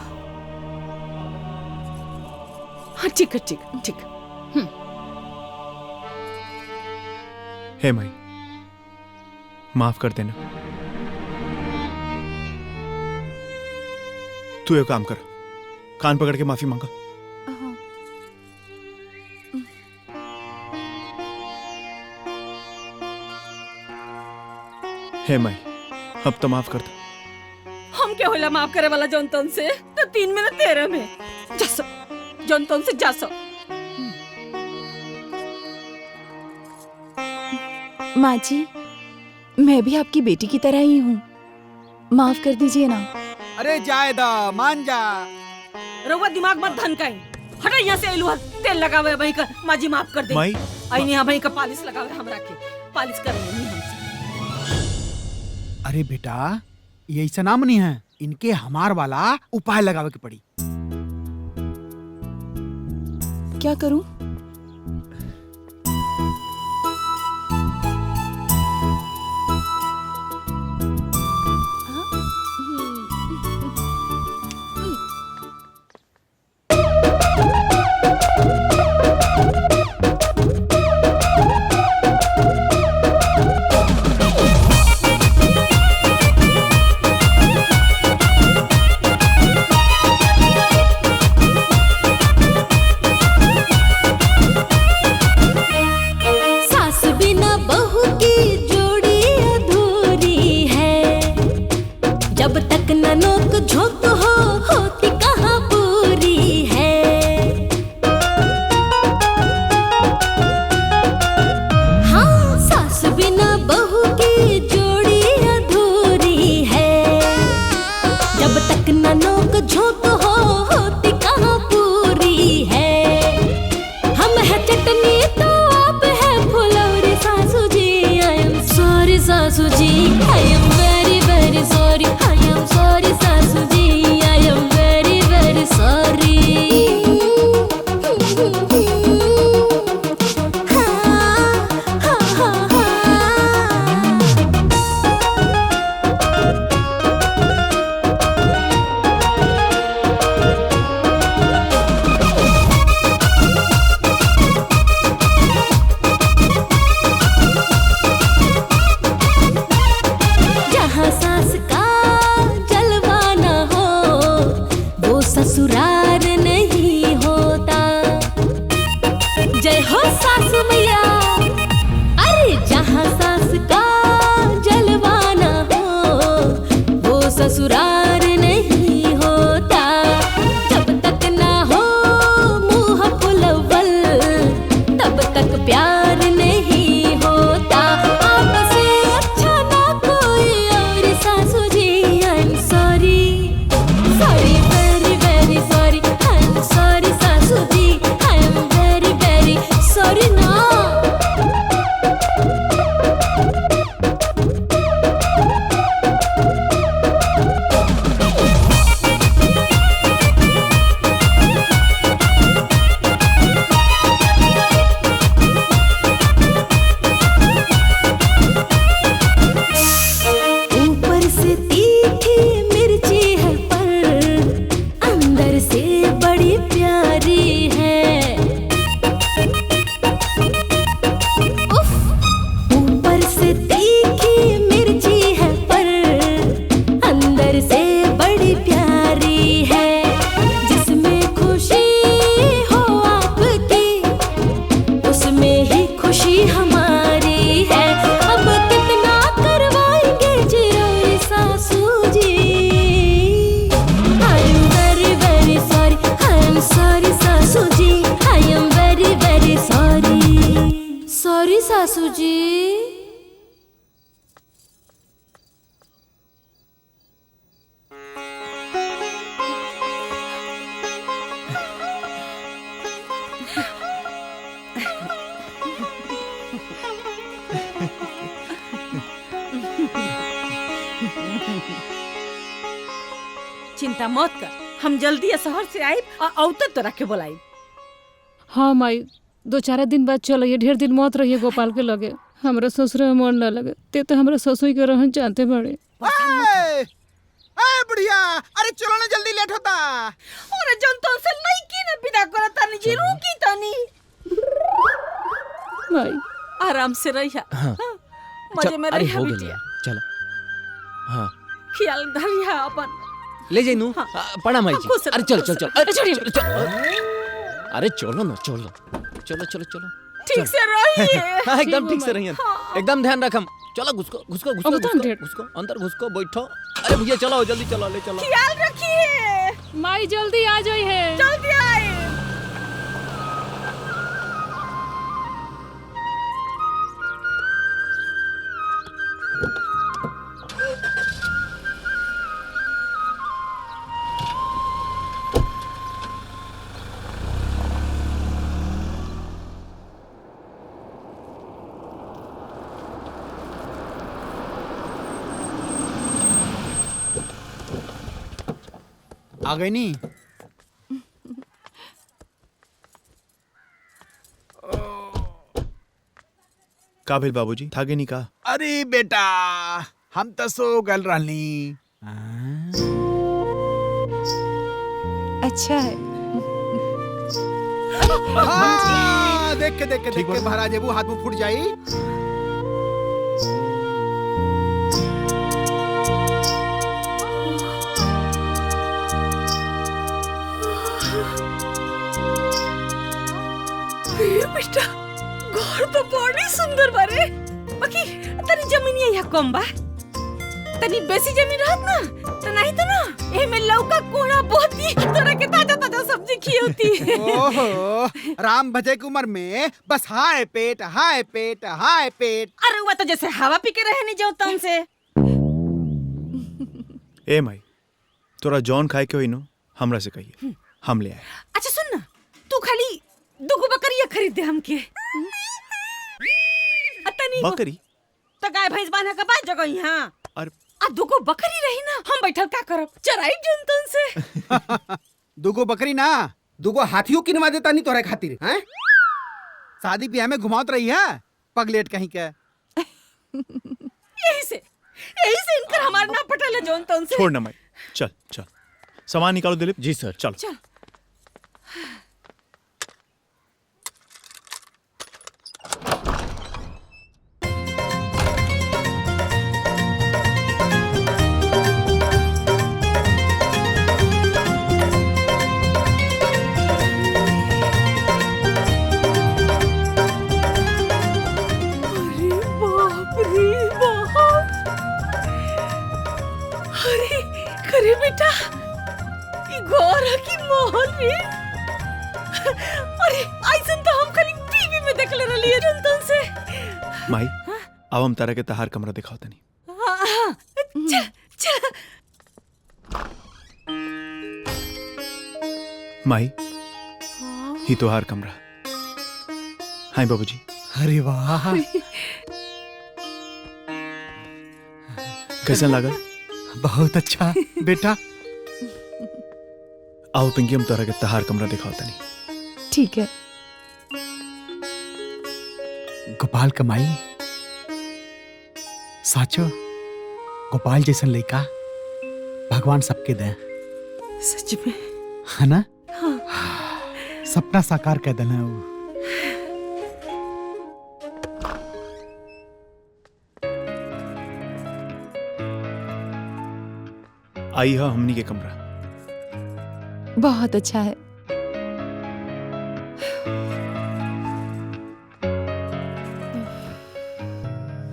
हाँ ठीक है, ठीक है, ठीक है। हे माई, माफ कर देना। तू एक काम कर, कान पकड़ के माफी मांगा। हे माई, अब तो माफ कर दो। हम क्या होला माफ करे वाला जौनतन से? तो 3 मिनट 13 में जासो, जौनतन से जासो। माँ जी, मैं भी आपकी बेटी की तरह ही हूँ, माफ कर दीजिए ना। अरे जायदा, मान जा। रउआ दिमाग मत धनकाई। हटा यहाँ से। एलुआ तेल लगावे वही का। माँ जी माफ कर दे। माई, आई यहाँ वही का पालिश लगावे हमरा के। पालिश करेंगे नहीं हमसे। अरे बेटा, ये ऐसा नाम नहीं है, इनके हमार वाला उपाय लगावे के पड़ी। क्या करूं? सासू जी। चिंता मत कर, हम जल्दी शहर से आए और औतत तो रखे बोलाई। हाँ माई, 2-4 दिन बाद चलिए, ढेर दिन मत रहिए गोपाल के लगे। हमरा ससुर में मन न लगे, ते तो हमरा ससुर के रहन जानते बड़े। बुढ़िया, अरे चलो ना, जल्दी लेट होता। अरे जन तो से नहीं की न विदा करता नहीं जी, रुकी तनी। माई आराम से रहिया। हाँ। मजे में अरे रहिया हो गया, बिटिया। चलो। हाँ ख्याल धरिया अपन। ले जाइनू। पड़ा माई जी। खुश रहो, अरे चल खुश चल चल, रहो। अरे चल। अरे चलो ना, चलो चलो चलो चलो। ठीक से रहिए। हाँ, एकदम ठीक से रहिए। हाँ। एकदम ध्यान रखम। चलो, घुसको घुसको घुसको अब तो घुसको अंधेर। घुसको, अंदर घुसको, बैठो। अरे भैया चलो, जल्दी चलो, ले चलो। ख्याल रखिए। माई जल्दी आ जाई है। जल्दी आए। आ गई नी। का भेल बाबूजी थागे नहीं का? अरे बेटा हम तो सो गल रहनी। अच्छा है। देख के बाहर आ जेबू, हाथ मुंह फूट जाई। बेटा घर तो बड़ी सुंदर बारे, बाकी तनी जमीन यहाँ कम बा, तनी बेसी जमीन रहत ना तो नहीं तो ना एमे लौका कोहड़ा बोती तोरा के ताजा ताजा सब्जी खियोती। ओहो राम भजे की उम्र में बस हाय पेट हाय पेट हाय पेट। अरे वो तो जैसे हवा पी के रहे नहीं जाओ तुम से। ए माई तोरा जॉन खाए के होई नो हमरा से कहिए, हम ले आए। अच्छा सुन ना, तू खाली दुगो बकरिया खरीद दे हमके। तनी बकरी तो गाय भैंस बांधा के बाद जगह यहाँ और आ दुगो बकरी रही ना, हम बैठल का करब, चराई जंतन से। दुगो बकरी ना दुगो हाथियों किनवा देता नहीं तोरे खातिर हैं? शादी ब्याह में घुमावत रही है पगलेट कहीं के। यही से इनकर हमार ना पटल जंतन से। छोड़ ना माई, चल चल सामान निकालो दिलीप। जी सर चलो। चल अरे बेटा ई घर की मोहल में, अरे ऐसन तो हम खाली टीवी में देखले रहली है जंतन से। माई अब हम तारा के तहार कमरा दिखाओ तनी। चल चल। माई ही तोहार कमरा। हाय बाबूजी। अरे वाह कैसा लगा? बहुत अच्छा बेटा। आओ पिंकी हम तोरा के तहार कमरा दिखाओ तनी। ठीक है। गोपाल कमाई साचो गोपाल जैसन लड़का भगवान सबके दे। सच में है ना? हाँ। सपना साकार कर देना वो। आई है हमनी के कमरा। बहुत अच्छा है।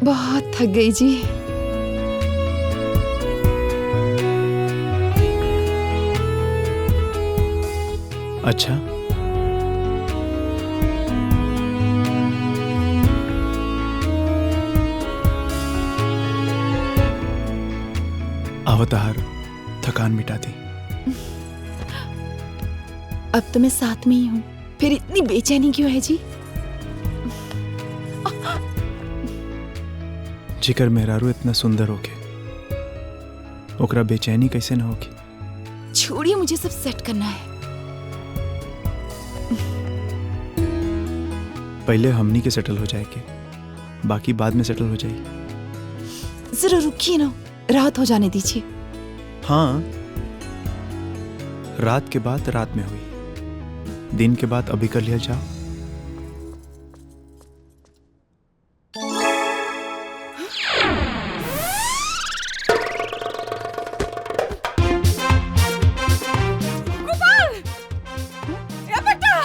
बहुत थक गई जी। अच्छा अवतार थकान मिटा दी। अब तो मैं साथ में ही हूँ, फिर इतनी बेचैनी क्यों है जी? जिकर मेहरारू इतना सुंदर होके ओकरा बेचैनी कैसे ना होगी? छोड़िए, मुझे सब सेट करना है। पहले हमनी के सेटल हो जाएगी, बाकी बाद में सेटल हो जाएगी। जरा रुकिए ना, रात हो जाने दीजिए। हाँ, रात के बाद रात में हुई, दिन के बाद अभी कर लिया जाओ। गोपाल, ए बेटा,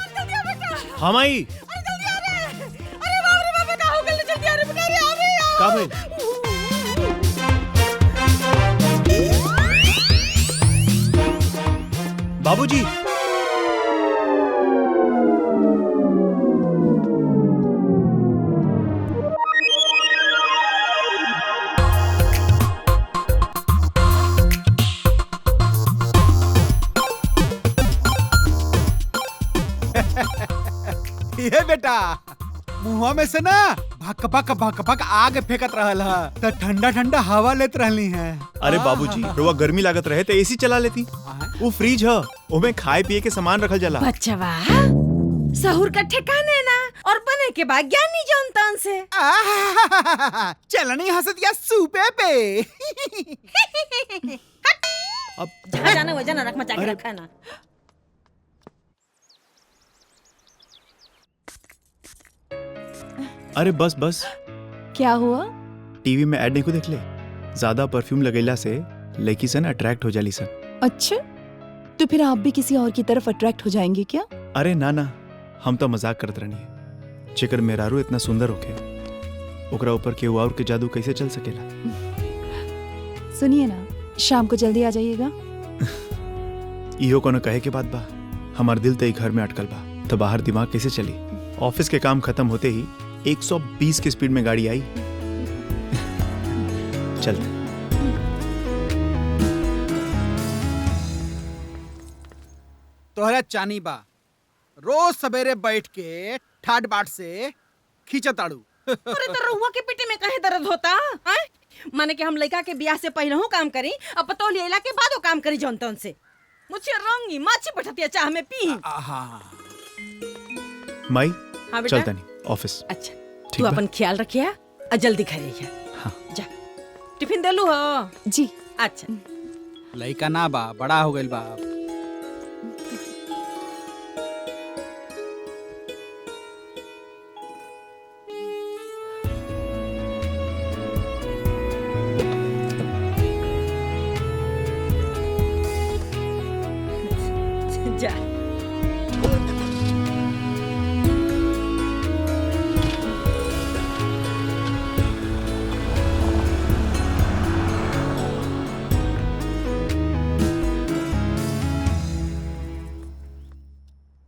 जल्दी आ बेटा। हाँ माई। अरे जल्दी आ रे। अरे बाप रे बाप, का हो गया? जल्दी आ रे बेटा, अरे आ रे यार। का भाई? बाबूजी। ये बेटा मुंह में से ना भक भक भक भक आग फेंकत रहल है, तो ठंडा ठंडा हवा लेत रहली है। अरे बाबूजी, रोवा गर्मी लागत रहे तो एसी चला लेती। वो फ्रिज है, उसमें खाए पिए के सामान रखल जाला। बच्चवा सहूर का ठिकाने ना, और बने के बाद ज्ञानी जनतन से। चलनी हंस दिया सूपे पे। अब जहाँ जाना वजह ना रख मचा के रखा ना। अरे बस बस। क्या हुआ? टीवी में ऐड नहीं को देख ले, ज्यादा परफ्यूम लगेला से लड़की सन अट्रैक्ट हो जाली सन। अच्छा, तो फिर आप भी किसी और की तरफ अट्रैक्ट हो जाएंगे क्या? अरे ना ना, हम तो मजाक करत रहनी है। जेकर मेहरारू इतना सुंदर होके ओकरा ऊपर केहू और के जादू कैसे चल सकेला? सुनिए ना, शाम को जल्दी आ जाइएगा। इहो कोनो कहे के बात बा? हमार दिल तो घर में अटकल बा, तो बाहर दिमाग कैसे चली? ऑफिस के काम खत्म होते ही 120 की स्पीड में गाड़ी आई। चलते। तोहरा चानी बा, रोज सवेरे बैठ के ठाट बाट से खींचताड़ू। अरे तो रहुआ के पेटे में काहे दर्द होता है? माने कि हम लड़का के ब्याह से पहले काम करी, अब पतो लेला के बाद काम करी जनतन से। मुझे रंगी माछी बैठती चाह में पी। माई हाँ बेटा। चलता नहीं ऑफिस। अच्छा तू अपन ख्याल रखिया और जल्दी घर आइया। हाँ। जा टिफिन देलू हो? जी। अच्छा लइका ना बा, बड़ा हो गइल बा। जा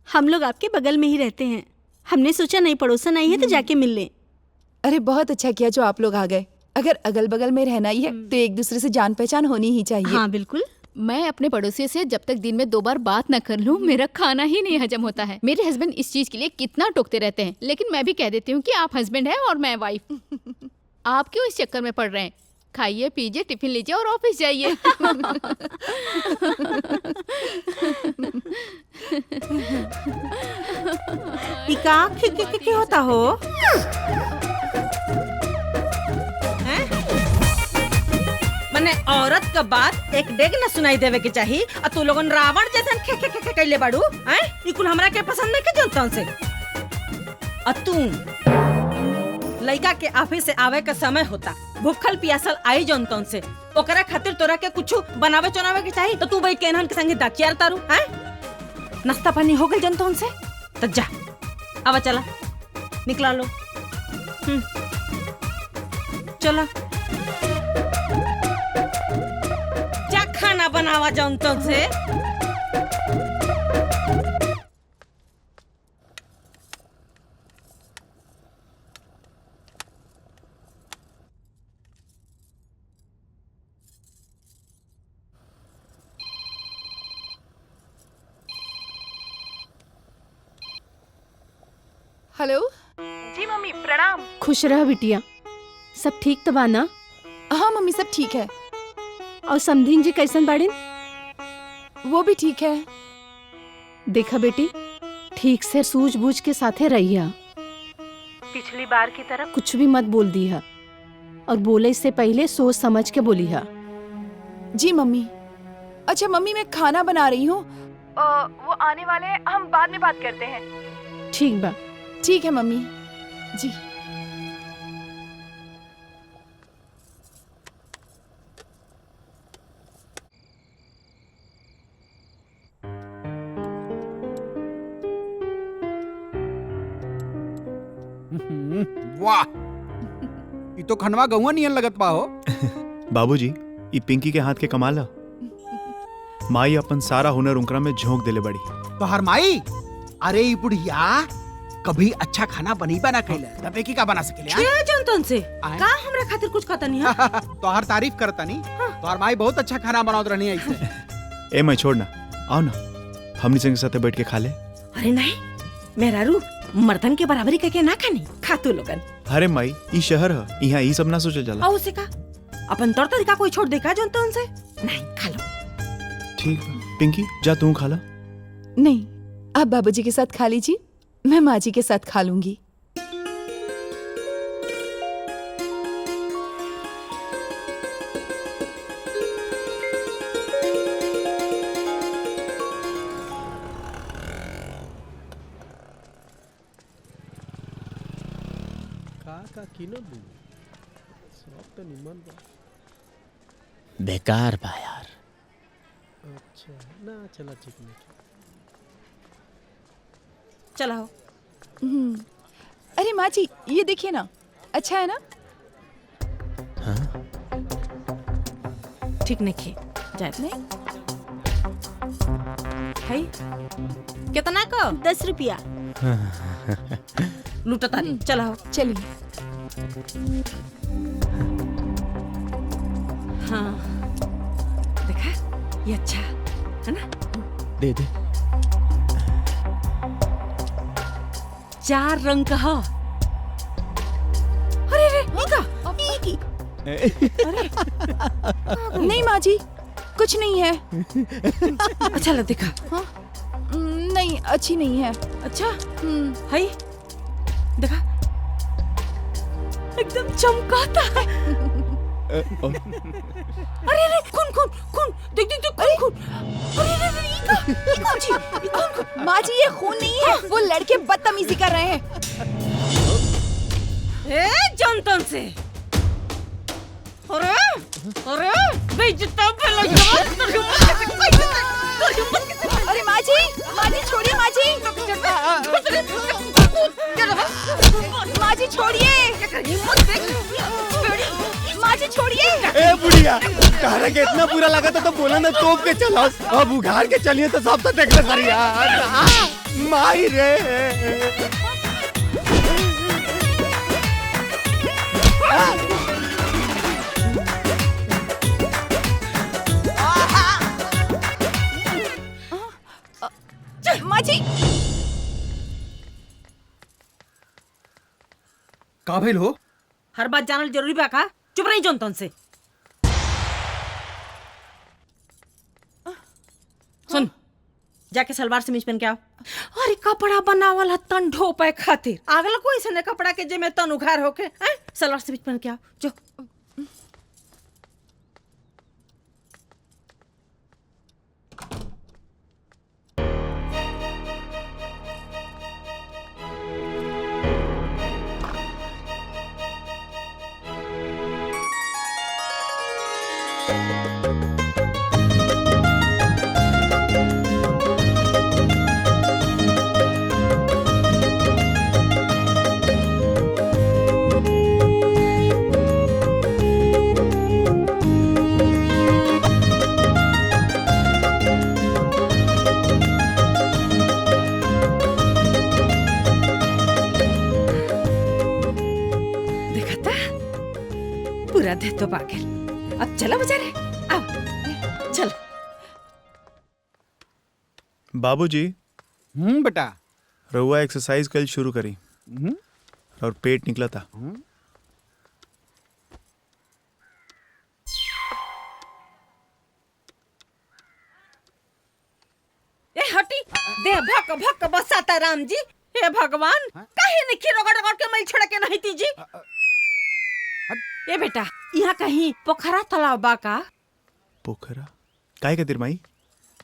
हम लोग आपके बगल में ही रहते हैं, हमने सोचा नई पड़ोसन आई है तो जाके मिल लें। अरे बहुत अच्छा किया जो आप लोग आ गए। अगर अगल बगल में रहना ही है तो एक दूसरे से जान पहचान होनी ही चाहिए। हाँ बिल्कुल। मैं अपने पड़ोसी से जब तक दिन में 2 बार बात न कर लूं मेरा खाना ही नहीं हजम होता है। मेरे हस्बैंड इस चीज के लिए कितना टोकते रहते हैं, लेकिन मैं भी कह देती हूँ कि आप हस्बैंड हैं और मैं वाइफ। आप क्यों इस चक्कर में पड़ रहे हैं? खाइए पीजिए, टिफिन लीजिए और ऑफिस जाइए। क्या होता हो? मने औरत का बात एक डेग न सुनाई देवे के चाहिए, और तू लोगन रावण जैसन खे खे खे कैले बाड़ू हैं? ई कुल हमरा के पसंद नहीं के जनतन से। और तू लड़का के ऑफिस से आवे का समय होता, भूखल पियासल आई जनतन से, ओकरा खातिर तोरा के कुछ बनावे चनावे के चाहिए, तो तू भाई केनहन के संगे दाकियार तारू हैं? नाश्ता पानी हो गइल जनतन से? तो जा आवा चला निकला लो। चला जा खाना बनावा जनतन से। हेलो जी मम्मी प्रणाम। खुश रह बिटिया, सब ठीक तो बा ना? हाँ मम्मी सब ठीक है। और समधीन जी कैसन बाड़ीन? वो भी ठीक है। देखा बेटी, ठीक से सूझबूझ के साथे रहिया। पिछली बार की तरह कुछ भी मत बोल दिया, और बोले से पहले सोच समझ के बोलिया। जी मम्मी। अच्छा मम्मी मैं खाना बना रही हूँ, वो आने वाले हैं, हम बाद में बात करते हैं। ठीक बा। ठीक है मम्मी जी। वाह, ये तो खनवा गौआ नियन लगत बा हो। बाबूजी, ये पिंकी के हाथ के कमाल है। माई अपन सारा हुनर उनकरा में झोंक देले बड़ी। तो हर माई, अरे ये बुढ़िया कभी अच्छा खाना बनी बना खैले, तबे की का बना सकेले? क्या जनतन से? का हमरा खातिर कुछ खाता नहीं है? तो हर तारीफ करता नहीं। तो हर माई बहुत अच्छा खाना बनावत रहनी है ऐसे। ए मैं छोड़ ना, आओ ना हमनी संग साथे बैठ के खा ले। अरे नहीं, मेरा रू मर्दन के बराबरी करके ना खानी, खा तू लोगन। अरे माई, ई शहर है, यहाँ ई सब ना सोचे जाला। और उसे का अपन तौर तरीका कोई छोड़ देगा जनतन से? नहीं खा लो। ठीक है पिंकी, जा तू खा ला। नहीं, आप बाबूजी के साथ खा लीजिए, मैं माँ जी के साथ खा लूंगी। का किनो दू सब तो निमन बा। बेकार बा यार। अच्छा ना चला ठीक नहीं। चला हो। अरे माँ जी ये देखिए ना, अच्छा है ना? ठीक नहीं खे जाए नहीं है कितना को 10 रुपया। लूटा तारी चला हो। चलिए। हाँ देखा ये अच्छा है ना? दे दे। 4 रंग का है। अरे रे नीका की नहीं माँ जी कुछ नहीं है। अच्छा लग देखा। हाँ? नहीं अच्छी नहीं है। अच्छा है देखा एकदम चमकाता है। अरे रे खून खून खून देख देख देख खून खून। अरे रे रे ये कौन जी ये कौन माँ जी ये खून नहीं है, वो लड़के बदतमीजी कर रहे हैं। ए जनतन से अरे अरे बेइज्जती फैला अरे माँ जी छोड़िए माँ जी। माँ जी छोड़िए। माँ जी छोड़िए। ए बुढ़िया कहने के इतना बुरा लगा तो बोला ना तोप के चलो, अब उघाड़ के चलिए तो सब तो देखने कर यार। माई रे माँ जी का भइल हो? हर बात जानल जरूरी बा का? चुप रही जनतन से। सुन जाके सलवार समीज पहन के आओ। अरे कपड़ा बनावल है तन ढोपे खातिर, अगला कोई ऐसे कपड़ा के जे में तन उघार होके सलवार समीज पहन के आओ जो। पूरा दे तो पागल। अब चला बेचारे अब चल। बाबूजी बेटा रहुआ एक्सरसाइज कल शुरू करी और पेट निकला था। ए हटी दे भक भक बसाता राम जी। हे भगवान काहे नहीं रगड़ रगड़ के मैल छोड़ के नहीं तीजी। ए बेटा यहाँ कहीं पोखरा तालाब बा का? पोखरा काहे खातिर माई?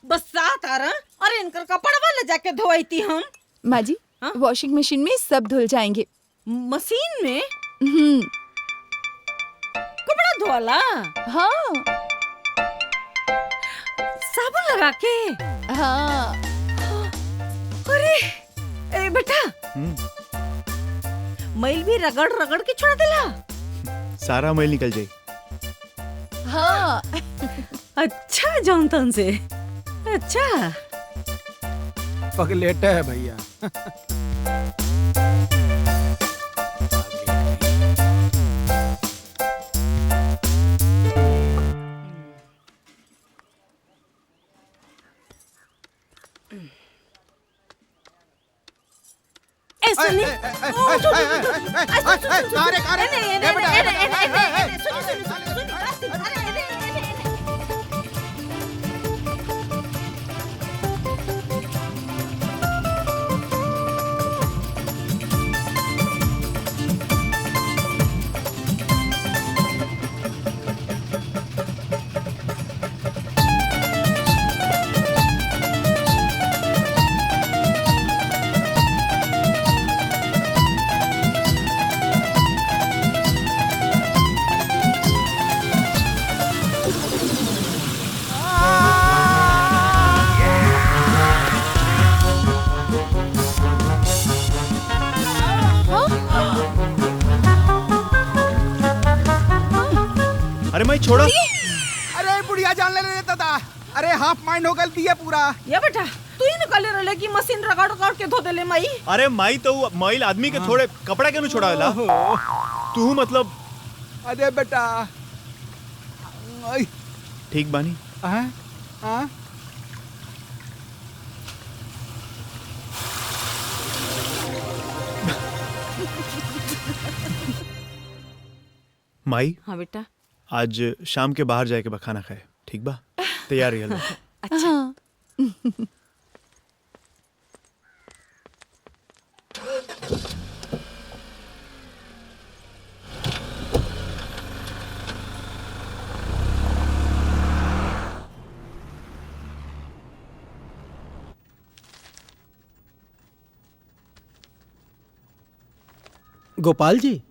बसात आ रहा। अरे इनकर कपड़ा ले जाके धोईती हम। माँ जी वॉशिंग मशीन में सब धुल जाएंगे। मशीन में कपड़ा धोला? हाँ साबुन लगा के? हाँ। अरे ए बेटा मैल भी रगड़ रगड़ के छोड़ देला? सारा मैल निकल जाए। हाँ अच्छा जॉनतन से अच्छा पगलेटा है भैया। सुनी छोड़ो। अरे बुढ़िया जान ले रे दादा। अरे हाफ माइंड हो गल दिया पूरा। ये बेटा तू ही निकाले रहे कि मशीन रगड़ रगड़ के धो देले माई। अरे माई तो माइल आदमी के थोड़े कपड़ा के नु छोड़ावेला। तू मतलब अरे बेटा ठीक बानी। हाँ हाँ माई हाँ बेटा आज शाम के बाहर जाके खाना खाए ठीक बा? तैयार रहिए लो। अच्छा गोपाल जी।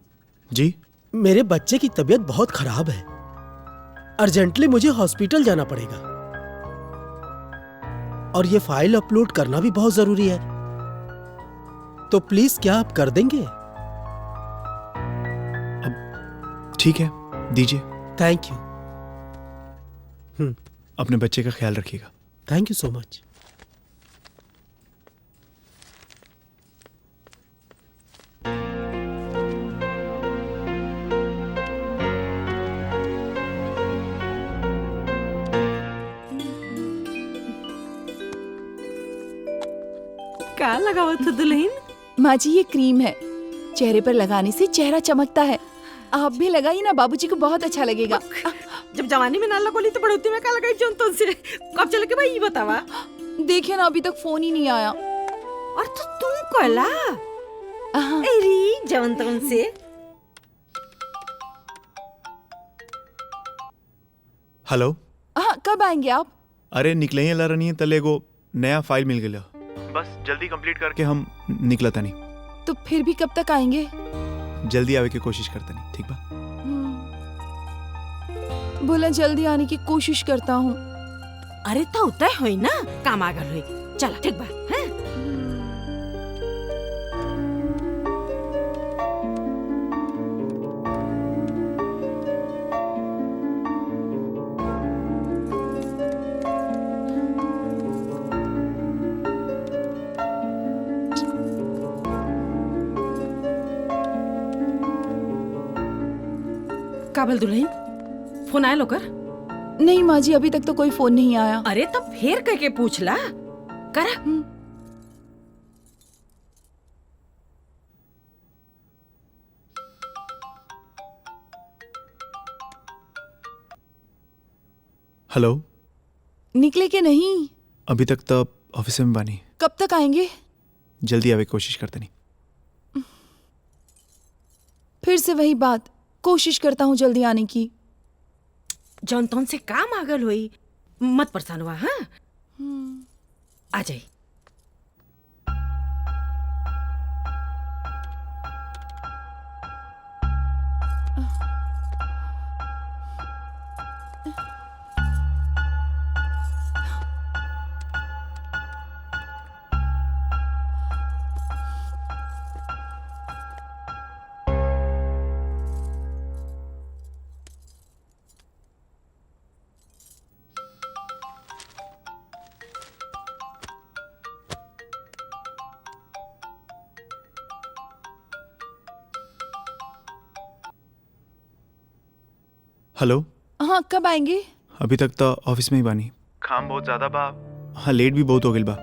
जी मेरे बच्चे की तबीयत बहुत खराब है, अर्जेंटली मुझे हॉस्पिटल जाना पड़ेगा और ये फाइल अपलोड करना भी बहुत जरूरी है, तो प्लीज क्या आप कर देंगे? ठीक है दीजिए। Thank you. अपने बच्चे का ख्याल रखिएगा। Thank you so much. क्या लगावत हो दुल्हन? माँ जी ये क्रीम है, चेहरे पर लगाने से चेहरा चमकता है। आप भी लगाइए ना, बाबूजी को बहुत अच्छा लगेगा। जब जवानी में ना लगोली तो बढ़ोती में का लगाई जोन तुमसे। कब चले के भाई ये बतावा। देखिए ना अभी तक फोन ही नहीं आया। और तो तुम कोला अरे जवन तुमसे। हेलो। हाँ कब आएंगे आप? अरे निकले ही रही है तले को नया फाइल मिल गया, बस जल्दी कंप्लीट करके हम निकला था नहीं। तो फिर भी कब तक आएंगे? जल्दी आवे की कोशिश करते नहीं ठीक बा? बोला जल्दी आने की कोशिश करता हूँ। अरे तो उतय होई ना, काम आगल होई। चला ठीक बा। हैं? काबल दुल्हन फोन आया लोकर? नहीं माँ जी अभी तक तो कोई फोन नहीं आया। अरे तब फिर कह के पूछ ला करा। हेलो। निकले के नहीं? अभी तक तो ऑफिस में बानी। कब तक आएंगे? जल्दी आवे की कोशिश करते नहीं। फिर से वही बात, कोशिश करता हूँ जल्दी आने की। जौन तौन से काम आगल हुई, मत परेशान हुआ। हाँ आ जाई। हेलो। हाँ कब आएंगे? अभी तक तो ऑफिस में ही बानी। काम बहुत ज्यादा बा। हाँ लेट भी बहुत हो गई बा।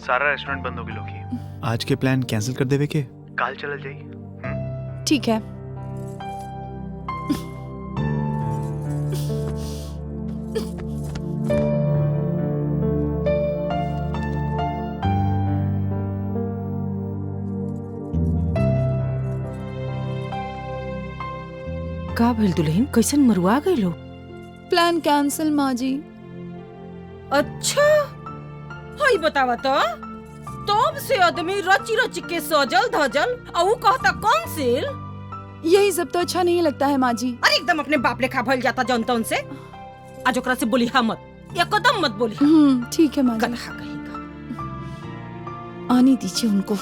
सारा रेस्टोरेंट बंद हो गई लोग। आज के प्लान कैंसिल कर देवे के काल चल जाई। ठीक है। का भइल दुल्हन, कैसन मरुआ गई लो? प्लान कैंसिल माँ जी। अच्छा हाई बतावा तो तब से आदमी रची रची के सजल धजल और वो कहता कैंसिल। यही सब तो अच्छा नहीं लगता है माँ जी। अरे एकदम अपने बाप लेखा भइल जाता जनता उनसे। आज ओकरा से बोली हाँ मत, या कदम मत बोली। ठीक है माँ जी। गधा कहेगा। आने दीजिए उनको।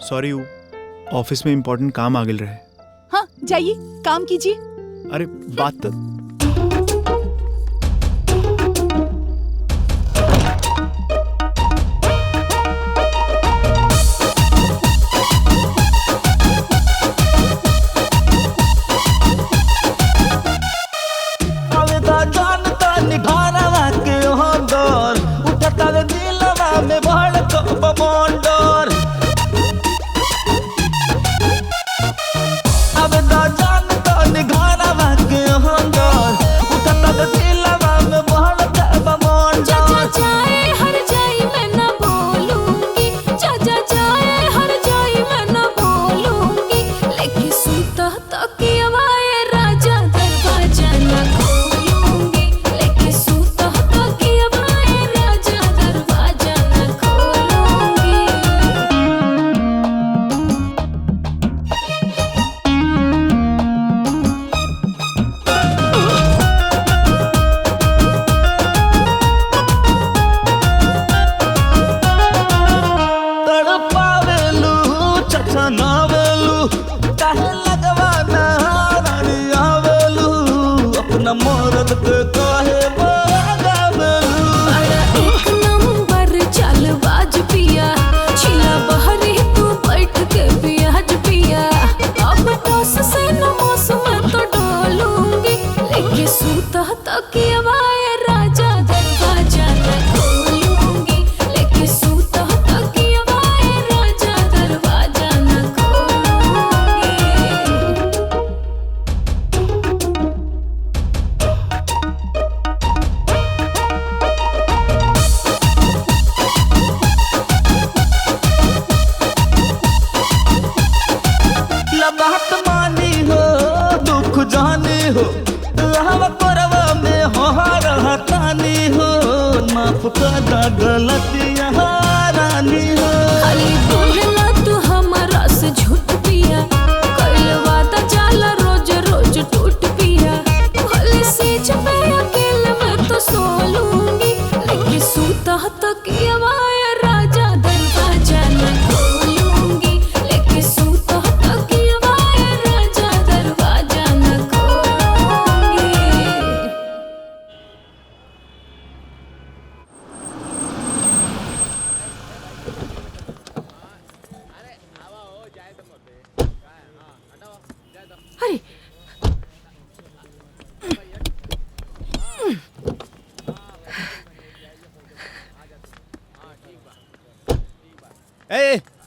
सॉरी ऑफिस में इम्पोर्टेंट काम आ गल रहे। हाँ जाइए काम कीजिए। अरे बात तो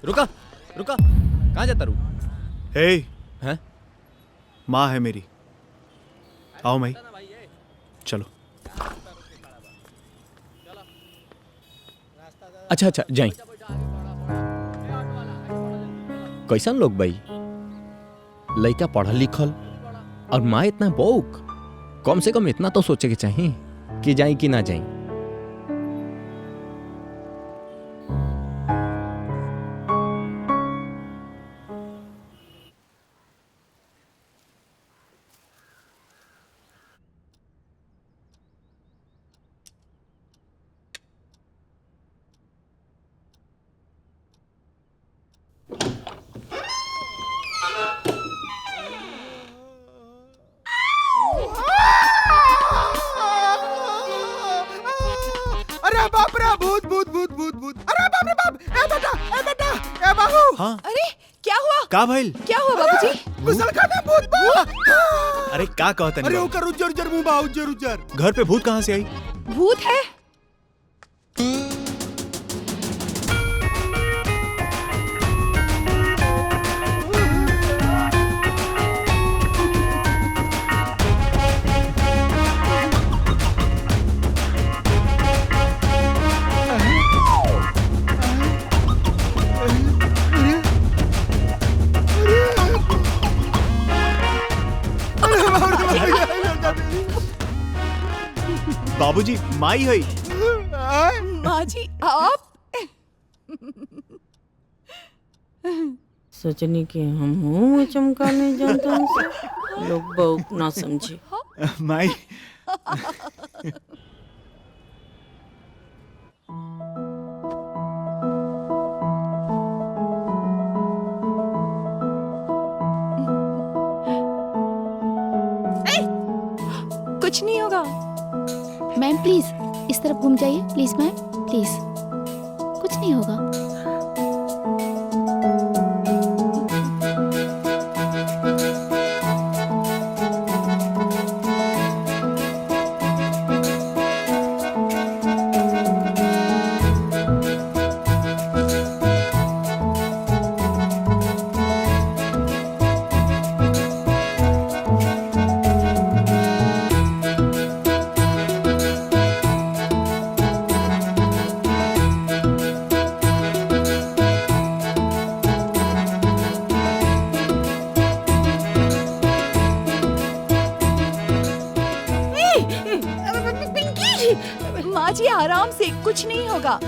रुका रुका, कहाँ जाता रू? हैं? माँ है मेरी, आओ माई, चलो। अच्छा अच्छा जाई। कैसन लोग भाई, लड़का पढ़ल लिखल और माँ इतना बौक, कम से कम इतना तो सोचे के चाहिए कि जाई कि ना जाई। अरे बाप रे, भूत भूत भूत भूत भूत, अरे बाप रे बाप, ए बेटा, ए बाबू। हाँ? अरे क्या हुआ? का भइल? क्या हुआ बाबूजी? गुसलखाना भूत बा। अरे का कहता अरे ओकर उज्जर उज्जर मुंह बा, उज्जर उज्जर। घर पे भूत कहाँ से आई? भूत है? बाबूजी माई है। माँ जी आप? सोचने के हम मुंह चमकाने जानता हूँ, लोग बहुत ना समझे। माई कुछ नहीं होगा। मैम प्लीज इस तरफ घूम जाइए, प्लीज मैम प्लीज, कुछ नहीं होगा। माँ जी आराम से, कुछ नहीं होगा।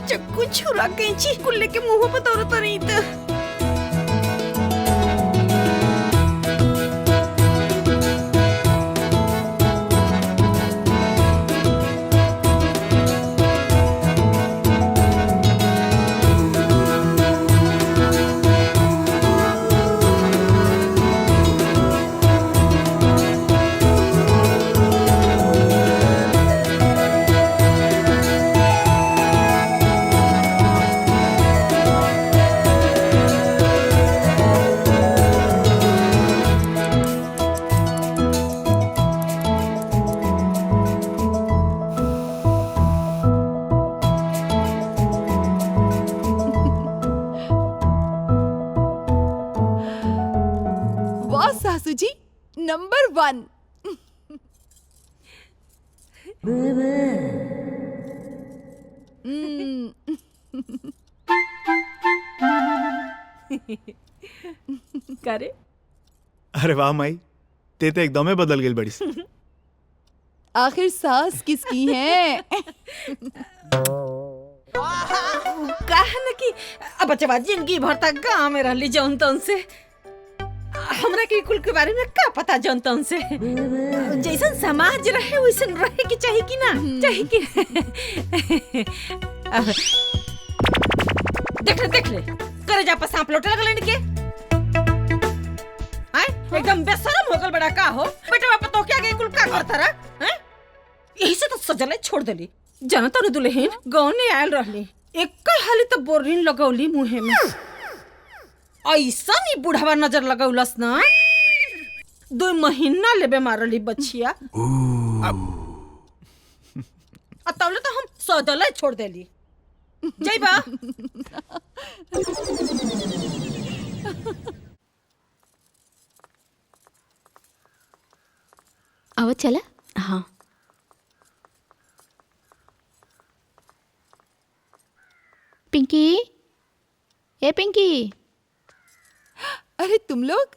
चक्कू छुरा कैंची कुल्ले के मुंह पर तोड़ तो नहीं था। वाह सासू जी, नंबर 1। करे अरे वाह माई, ते तो एकदम ही बदल गई बड़ी सी। आखिर सास किसकी है? कहा न कि अब बच्चा जिंदगी भर तक गाँव में रहली जौन तौन से, हमरा के कुल के बारे में का पता जौन तौन से। जैसन समाज रहे वैसन रहे की चाहिए कि ना चाहिए कि। देख ले करे जा पर सांप लौटे लगल के। आय एकदम बेशरम हो गल बड़ा का हो बेटा बाप तो क्या गई कुल का करता रहा हैं? यही से तो सजले छोड़ देली। जनता रे दुल्हन गाँव ने आयल रहली, एक हाली तो बोरिन लगौली मुहे में। ऐसा नहीं बुढ़ावा नजर लगौलस ना, 2 महीना लेबे मारली बच्चिया। तौले तो हम सजले छोड़ देली। जय बा आवत चला। हाँ पिंकी, ए पिंकी। अरे तुम लोग,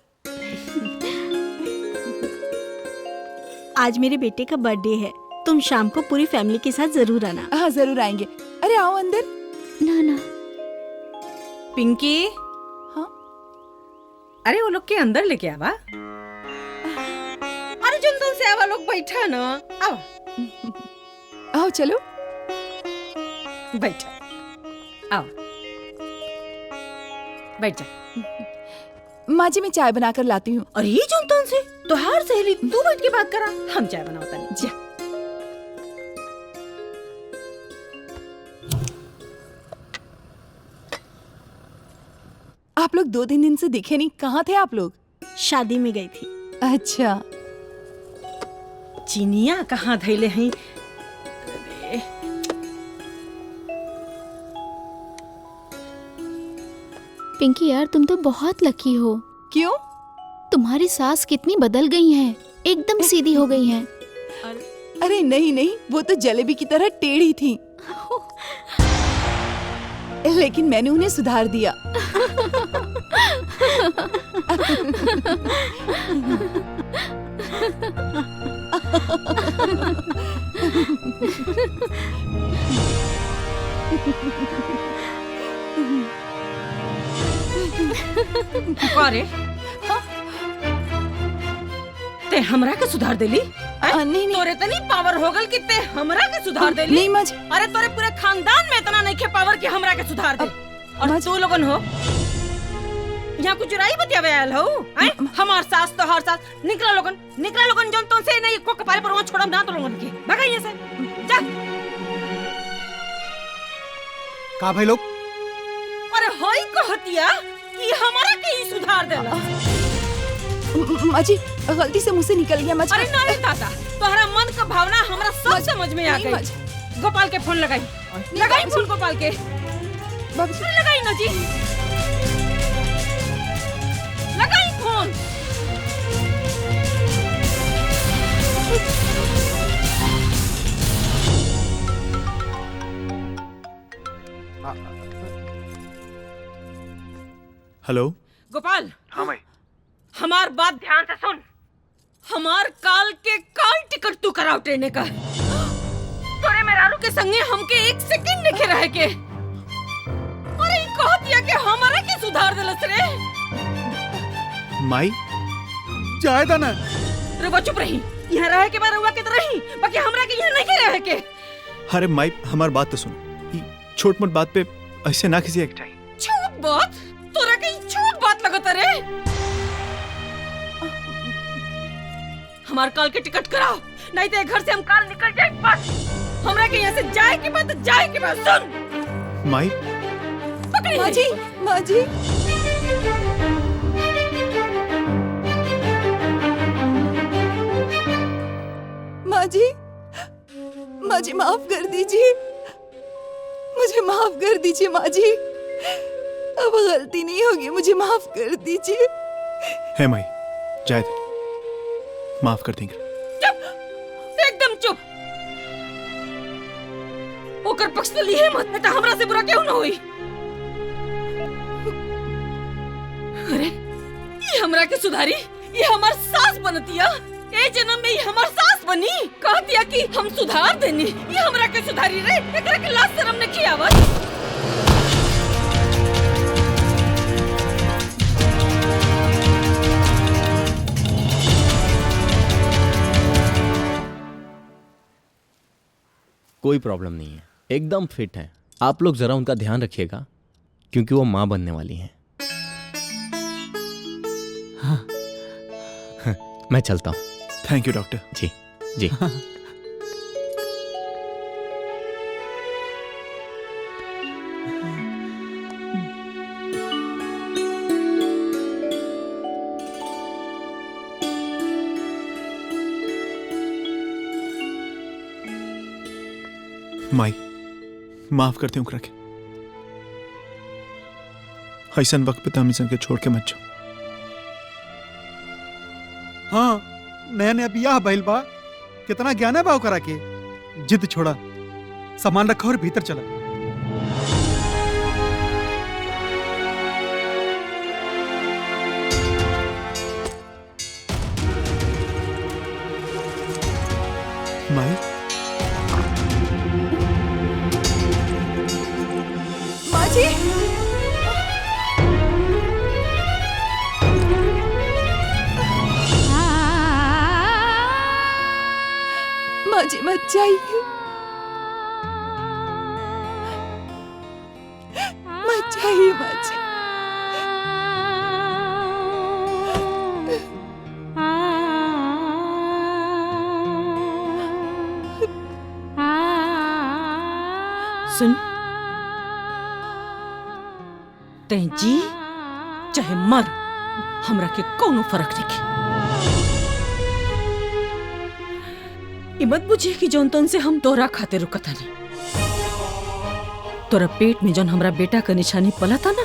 आज मेरे बेटे का बर्थडे है, तुम शाम को पूरी फैमिली के साथ जरूर आना। हाँ जरूर आएंगे। अरे आओ अंदर। ना ना पिंकी। हाँ अरे वो लोग के अंदर लेके आवा। अरे जुन से आवा लोग बैठा ना। आओ आओ चलो बैठा, आओ बैठ जा। माँ जी मैं चाय बनाकर लाती हूँ। अरे ये जुन से तोहार सहेली तू बैठ के बात करा, हम चाय बनावता नहीं। जा आप लोग 2-3 दिन से दिखे नहीं, कहाँ थे आप लोग? शादी में गई थी। अच्छा चिनिया कहाँ धैले हैं? पिंकी यार तुम तो बहुत लकी हो। क्यों? तुम्हारी सास कितनी बदल गई हैं, एकदम सीधी हो गई हैं। अरे नहीं नहीं, वो तो जलेबी की तरह टेढ़ी थी, लेकिन मैंने उन्हें सुधार दिया। अरे ते हमरा के सुधार देली? नहीं तोरे तो नहीं पावर हो गल कि ते हमरा के सुधार देली? नहीं मज। अरे तोरे पूरे खानदान में इतना नहीं के पावर कि हमरा के सुधार दे। और तू लोगन हो यहाँ कुछ चुराई बतियावे आयल हो? हैं? हमार सास तो हर सास निकला लोगन जोन तो से नहीं को कपाल पर वहाँ छोड़म ना तो लोगन के भगा यहाँ से जा। का भाई लोग? अरे होई कहतिया कि हमारा के ही सुधार देला। माँ जी गलती से मुंह से निकल गया माँ जी। अरे ना रे ताता, तोहरा मन का भावना हमरा सब समझ में आ गई। गोपाल के फोन लगाई फोन गोपाल के। लगाई ना जी, लगाई फोन। हेलो गोपाल, हाँ भाई, हमार बात ध्यान से सुन। हमार काल टिकट तू कराओ ट्रेन का। तोरे मेहरारू के संगे हमके एक सेकंड नहीं रह के। अरे कह दिया कि हमारा के सुधार देलस रे। माई जायदा ना रुको, चुप रही। यहाँ रह के बाद रुआ के रही, बाकी हमरा के यहाँ नहीं रह के। अरे माई हमार बात तो सुन, छोट मोट बात पे ऐसे ना किसी एक छोट बात? तोरा के छोट बात लगता रे। हमार काल के टिकट कराओ, नहीं तो घर से हम काल निकल जाए। बस हमरा के यहाँ से जाए के बाद सुन। माई पकड़ी माँ जी, माँ जी। माँ जी माफ कर दीजिए, मुझे माफ कर दीजिए माँ जी। अब गलती नहीं होगी, मुझे माफ कर दीजिए। है माई, जाए दे, माफ कर देंगे। चुप, एकदम चुप। ओकर पक्ष तो लिए मत, नहीं तो हमरा से बुरा क्यों ना हुई। अरे ये हमरा के सुधारी, ये हमार सास बनतिया। ए जन्म में ये हमार सास बनी। कह दिया कि हम सुधार देनी, ये हमरा के सुधारी रे। एकरा के लाज शर्म नहीं आवत। कोई प्रॉब्लम नहीं है, एकदम फिट है। आप लोग जरा उनका ध्यान रखिएगा क्योंकि वो माँ बनने वाली हैं। हाँ। मैं चलता हूँ। Thank you doctor. जी जी। माई माफ करते हूँ रखे, ऐसा वक्त पे तमीज़ के छोड़ के मत जाओ। हाँ, नया नया बियाह भइल बा, कितना ज्ञान है बा ओकरा के। जिद छोड़ा, सामान रखा और भीतर चला। माई माँ जी, माँ जी मत जाइए, मत जाइए माँ जी। सुन, ते जी चाहे मर, हमरा के कोनो फर्क नहीं। मत बुझे कि जौन तौन से हम तोरा खाते रुकता नहीं। तोरा पेट में जौन हमरा बेटा का निशानी पला था ना,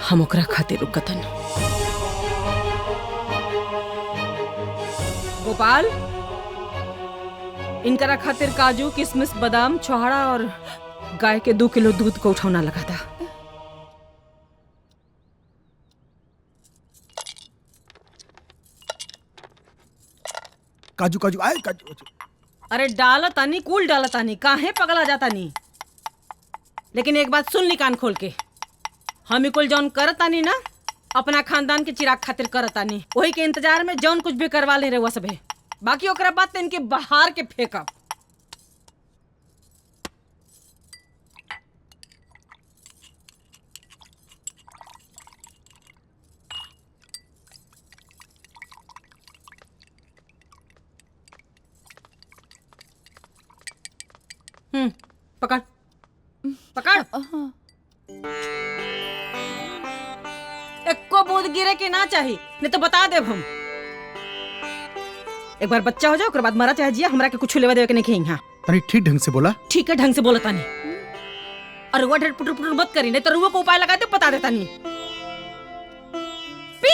हम ओकरा खाते रुकता नहीं। गोपाल, इनकरा खातिर काजू, किशमिश, बादाम, छोहाड़ा और गाय के 2 किलो दूध को उठौना लगा था। काजू काजू आए काजू। अरे डालतानी, कूल डालतानी, काहे पगला जातानी। लेकिन एक बात सुन ली कान खोल के, हम कुल जौन करतानी ना, अपना खानदान के चिराग खातिर करतानी। वही के इंतजार में जौन कुछ भी करवा ले रहे सबे, बाकी ओकरा बात इनके बाहर के फेंकब। पकड़ पकड़। एको बूंद गिरे के ना चाहिए, नहीं तो बता देब हम। एक बार बच्चा हो जाओ, ओकर बाद मरा चाहे जिया, हमरा के कुछ लेवा देवे के नहीं खेई। हाँ अरे ठीक ढंग से बोला। ठीक है, ढंग से बोला तानी। और रुआ ढेर पुटर पुटर मत करी, नहीं तो रुआ को उपाय लगा दे, बता देता नहीं। पी।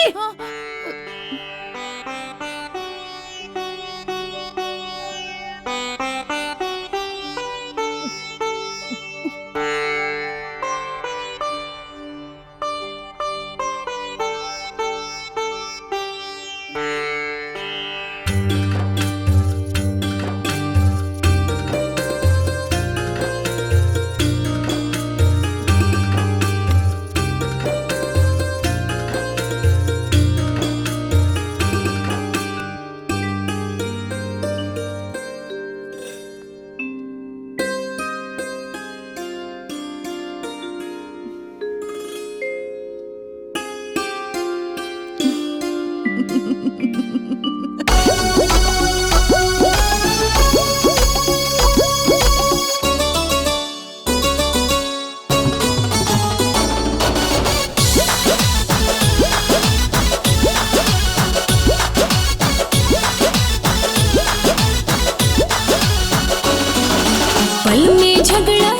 पल में झगड़ा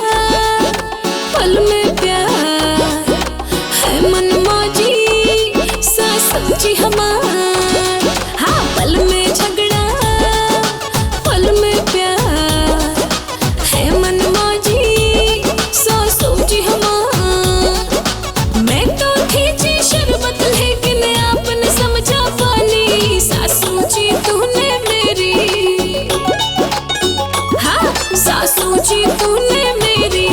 पल में प्यार है मनमौजी सच्ची हमार। हाँ पल में झगड़ा पल में प्यार है मनमौजी सच्ची हमार। मैं तो खींची शरबत लेकिन आपने समझा पानी सासू जी तूने मेरी। हाँ सासू जी तूने मेरी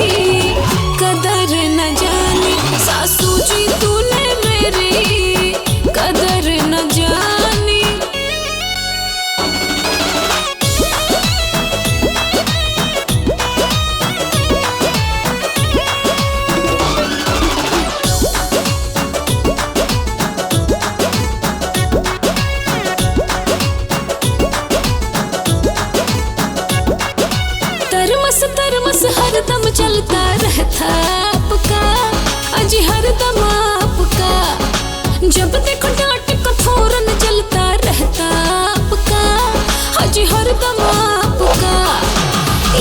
कदर न जानी, सासू जी तूने मेरी कदर न जानी। तरमस तरमस हरदम चलता रहता आपका, अजी हरदम आपका। जब देखो डांट को फौरन चलता रहता आपका, अजी हरदम आपका।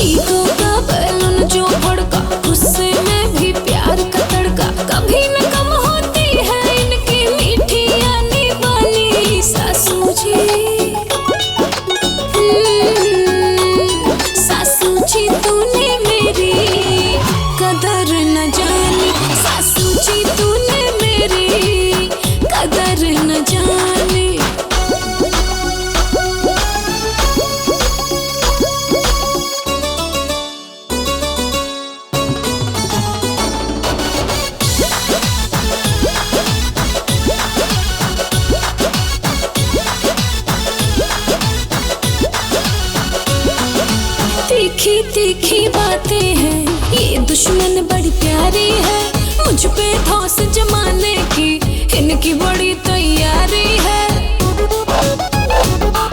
ईगो का बैलून जो भड़का, गुस्से में भी प्यार का तड़का। कभी न कम होती है इनकी मीठी यानी वाली सासू जी। सासू जी तूने मेरी कदर न जानी, सासू जी तूने मेरी कदर न जानी। तीखी तीखी बातें हैं, ये दुश्मन बड़ी प्यारी है। मुझ पे धौंस जमाने की इनकी बड़ी तैयारी है।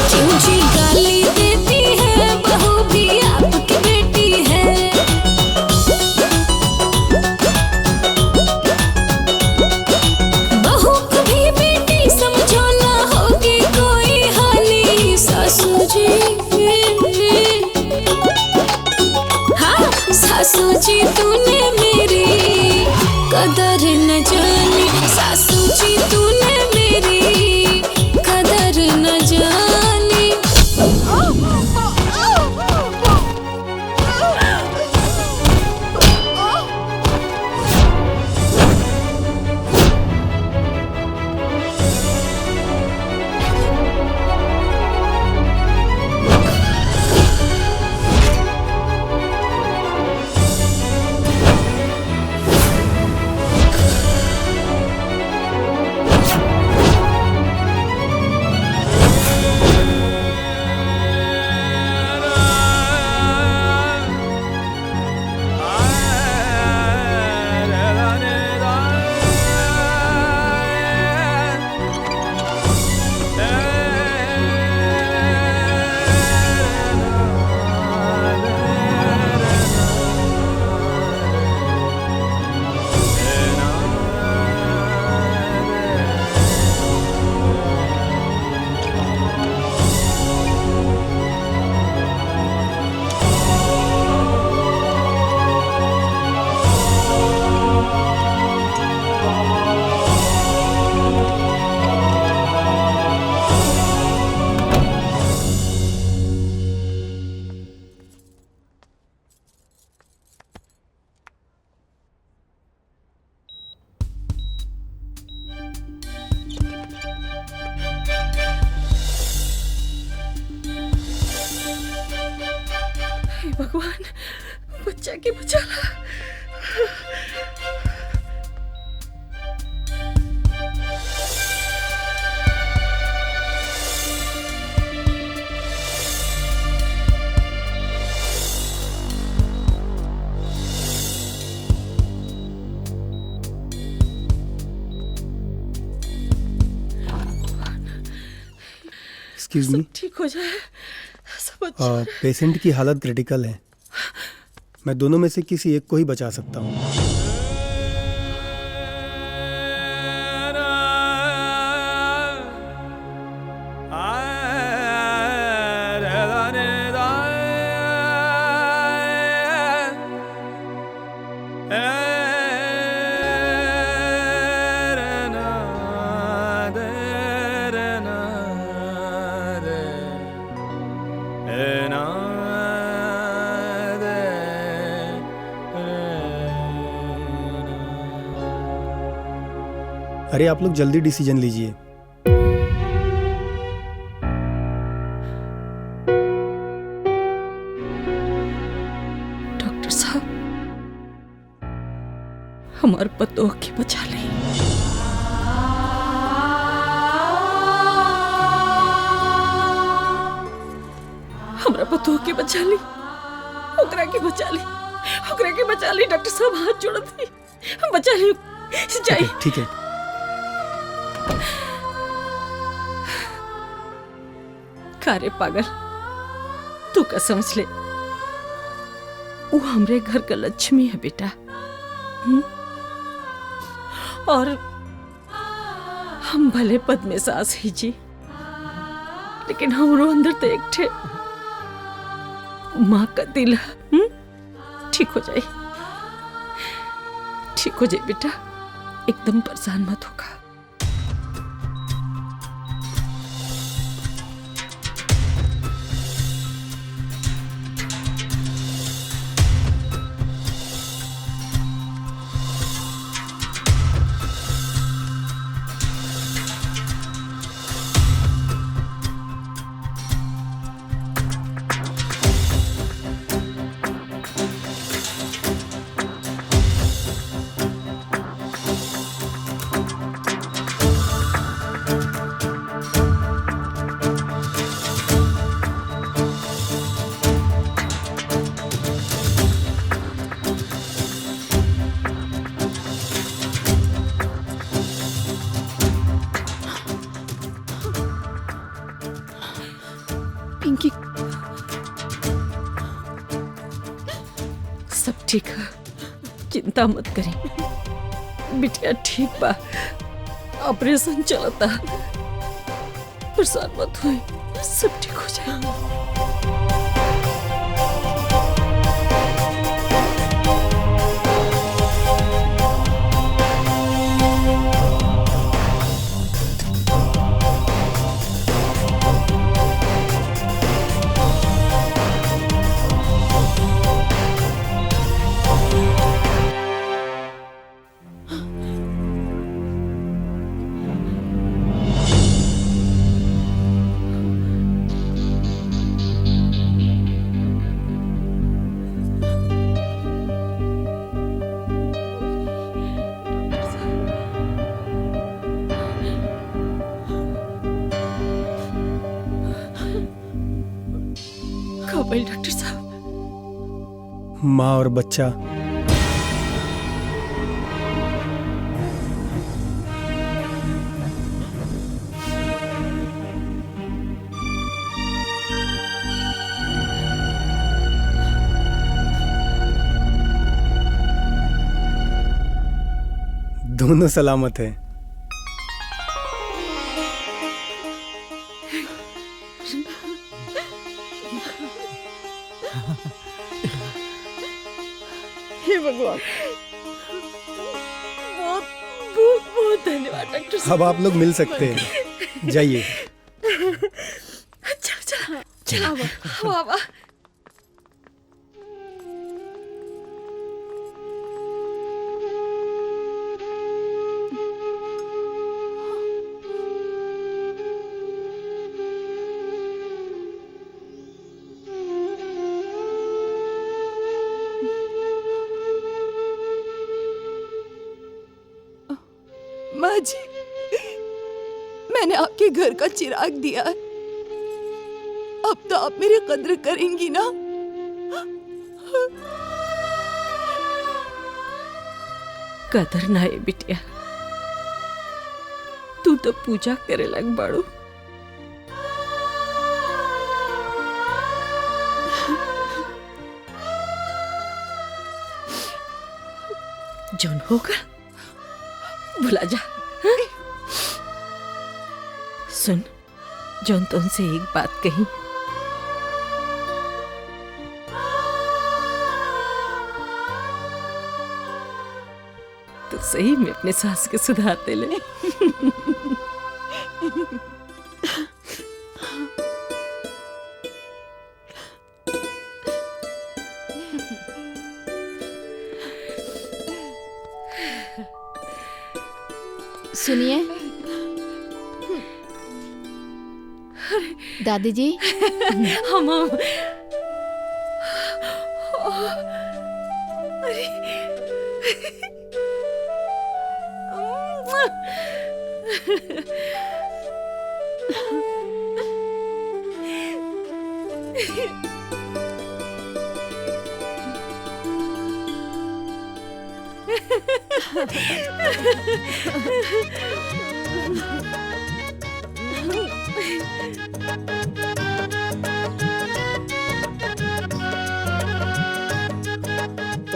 क्यों जी गाली देती है, बहू भी आपकी बेटी है। बहू को भी बेटी समझो ना होगी कोई हानि सासू जी। हाँ सासू जी तूने मेरी कदर न जानी, सासू जी तूने मेरी भगवान, बच्चा के बचाला। एक्सक्यूज मी, ठीक हो जाए सब अच्छा। पेशेंट की हालत क्रिटिकल है। मैं दोनों में से किसी एक को ही बचा सकता हूँ। अरे आप लोग जल्दी डिसीजन लीजिए। डॉक्टर साहब, हमार पतोह के बचा ले। हमरा पतोह के बचा ली, ओकरा के बचा ली, ओकरा के बचा ली। डॉक्टर साहब हाथ जोड़त ही बचा ली। जाइए। ठीक है। कारे पागल, तू का समझ ले, वो हमरे घर का लक्ष्मी है बेटा। और हम भले पद में सास ही जी, लेकिन हमरो अंदर तो एक ठे माँ का दिल है। ठीक हो जाए, ठीक हो जाए बेटा, एकदम परेशान मत होगा। पिंकी, सब ठीक है, चिंता मत करी। बिटिया ठीक बा, ऑपरेशन चलता, परेशान मत हुई, सब ठीक हो जाएगा। डॉक्टर साहब, माँ और बच्चा दोनों सलामत है। हे भगवान, बहुत बहुत बहुत धन्यवाद डॉक्टर साहब। अब आप लोग मिल सकते हैं, जाइए। चल चल चल, आवा। मैंने आपके घर का चिराग दिया है, अब तो आप मेरी कद्र करेंगी ना? कदर ना है बिटिया, तू तो पूजा करे लग बाड़ू। जौन होगा भुला जा। सुन, जौन तुमसे एक बात कही, तो सही में अपने सास के सुधारते ले। सुनिए दादी जी, हम ओ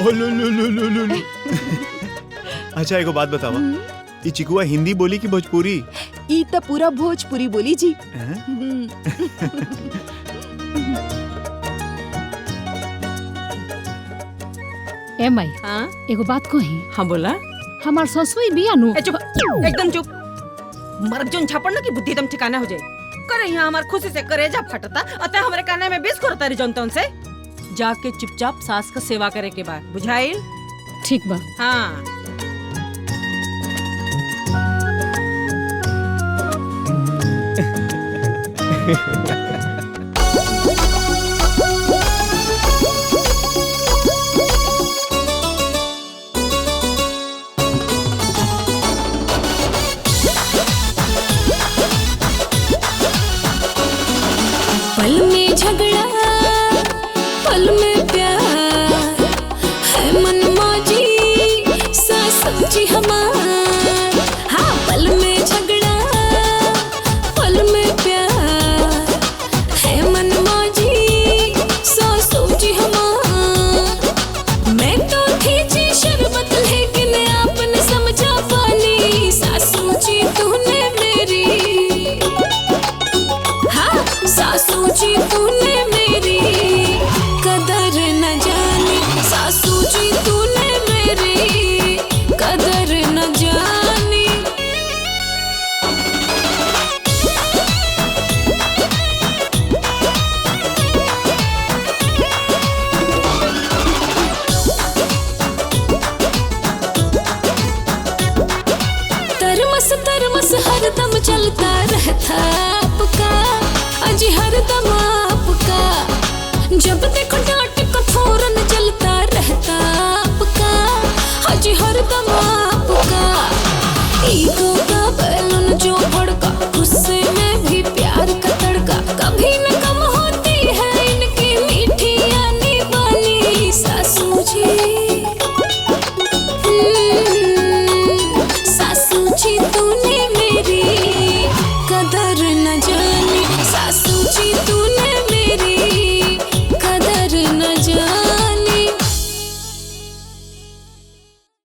लो लो लो लो लो लो। अच्छा एगो बात बतावा, ये चिकुआ हिंदी बोली कि भोजपुरी? ई तो पूरा भोजपुरी बोली जी। ए माई, एगो बात कही। हाँ बोला। हमार ससुई बिया नु। चुप, एकदम चुप। मर्द जोन छापड़ ना कि बुद्धि एकदम ठिकाना हो जाए। करे यहाँ हमार खुशी से करेजा फटता, अतः हमारे काने में बीस करता रही जनतन से। जाके चुपचाप सास का सेवा करे के बाद बुझाइल? ठीक बा। हाँ। पल में झगड़ा, पल में प्यार है मन मौजी सास जी हमार। हाँ पल में झगड़ा, पल में प्यार है मन मौजी सास जी हमार। मैं तो थी जी शरबत लेकिन आपने समझा पानी सासू जी तूने मेरी। हाँ सासू जी तूने मेरी कदर न जानी, सासू जी तूने मेरी कदर न जानी। तरमस तरमस हरदम चलता रहता आपका, अजी हरदम आपका। जब देखो